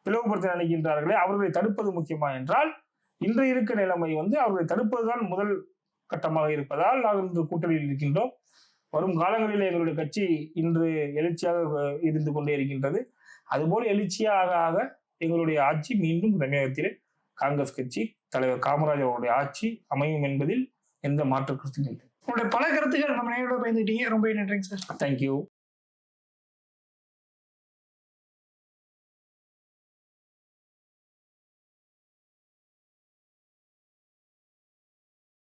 பிளவுபடுத்த நினைக்கின்றார்களே அவர்களை தடுப்பது முக்கியமா என்றால், இன்று இருக்க நிலைமை வந்து அவர்களை தடுப்பதுதான் முதல் கட்டமாக இருப்பதால் நாங்கள் இன்று கூட்டணியில் இருக்கின்றோம். வரும் காலங்களில் எங்களுடைய கட்சி இன்று எழுச்சியாக இருந்து கொண்டே இருக்கின்றது. அதுபோல எழுச்சியாக ஆக எங்களுடைய ஆட்சி மீண்டும் தமிழகத்திலே காங்கிரஸ் கட்சி தலைவர் காமராஜர் அவருடைய ஆட்சி அமையும் என்பதில் எந்த மாற்று கருத்தும் இல்லை. உங்களுடைய பல கருத்துக்கள் நம்ம நேரோட பயந்துட்டீங்க. ரொம்ப நன்றிங்க சார். தேங்க்யூ.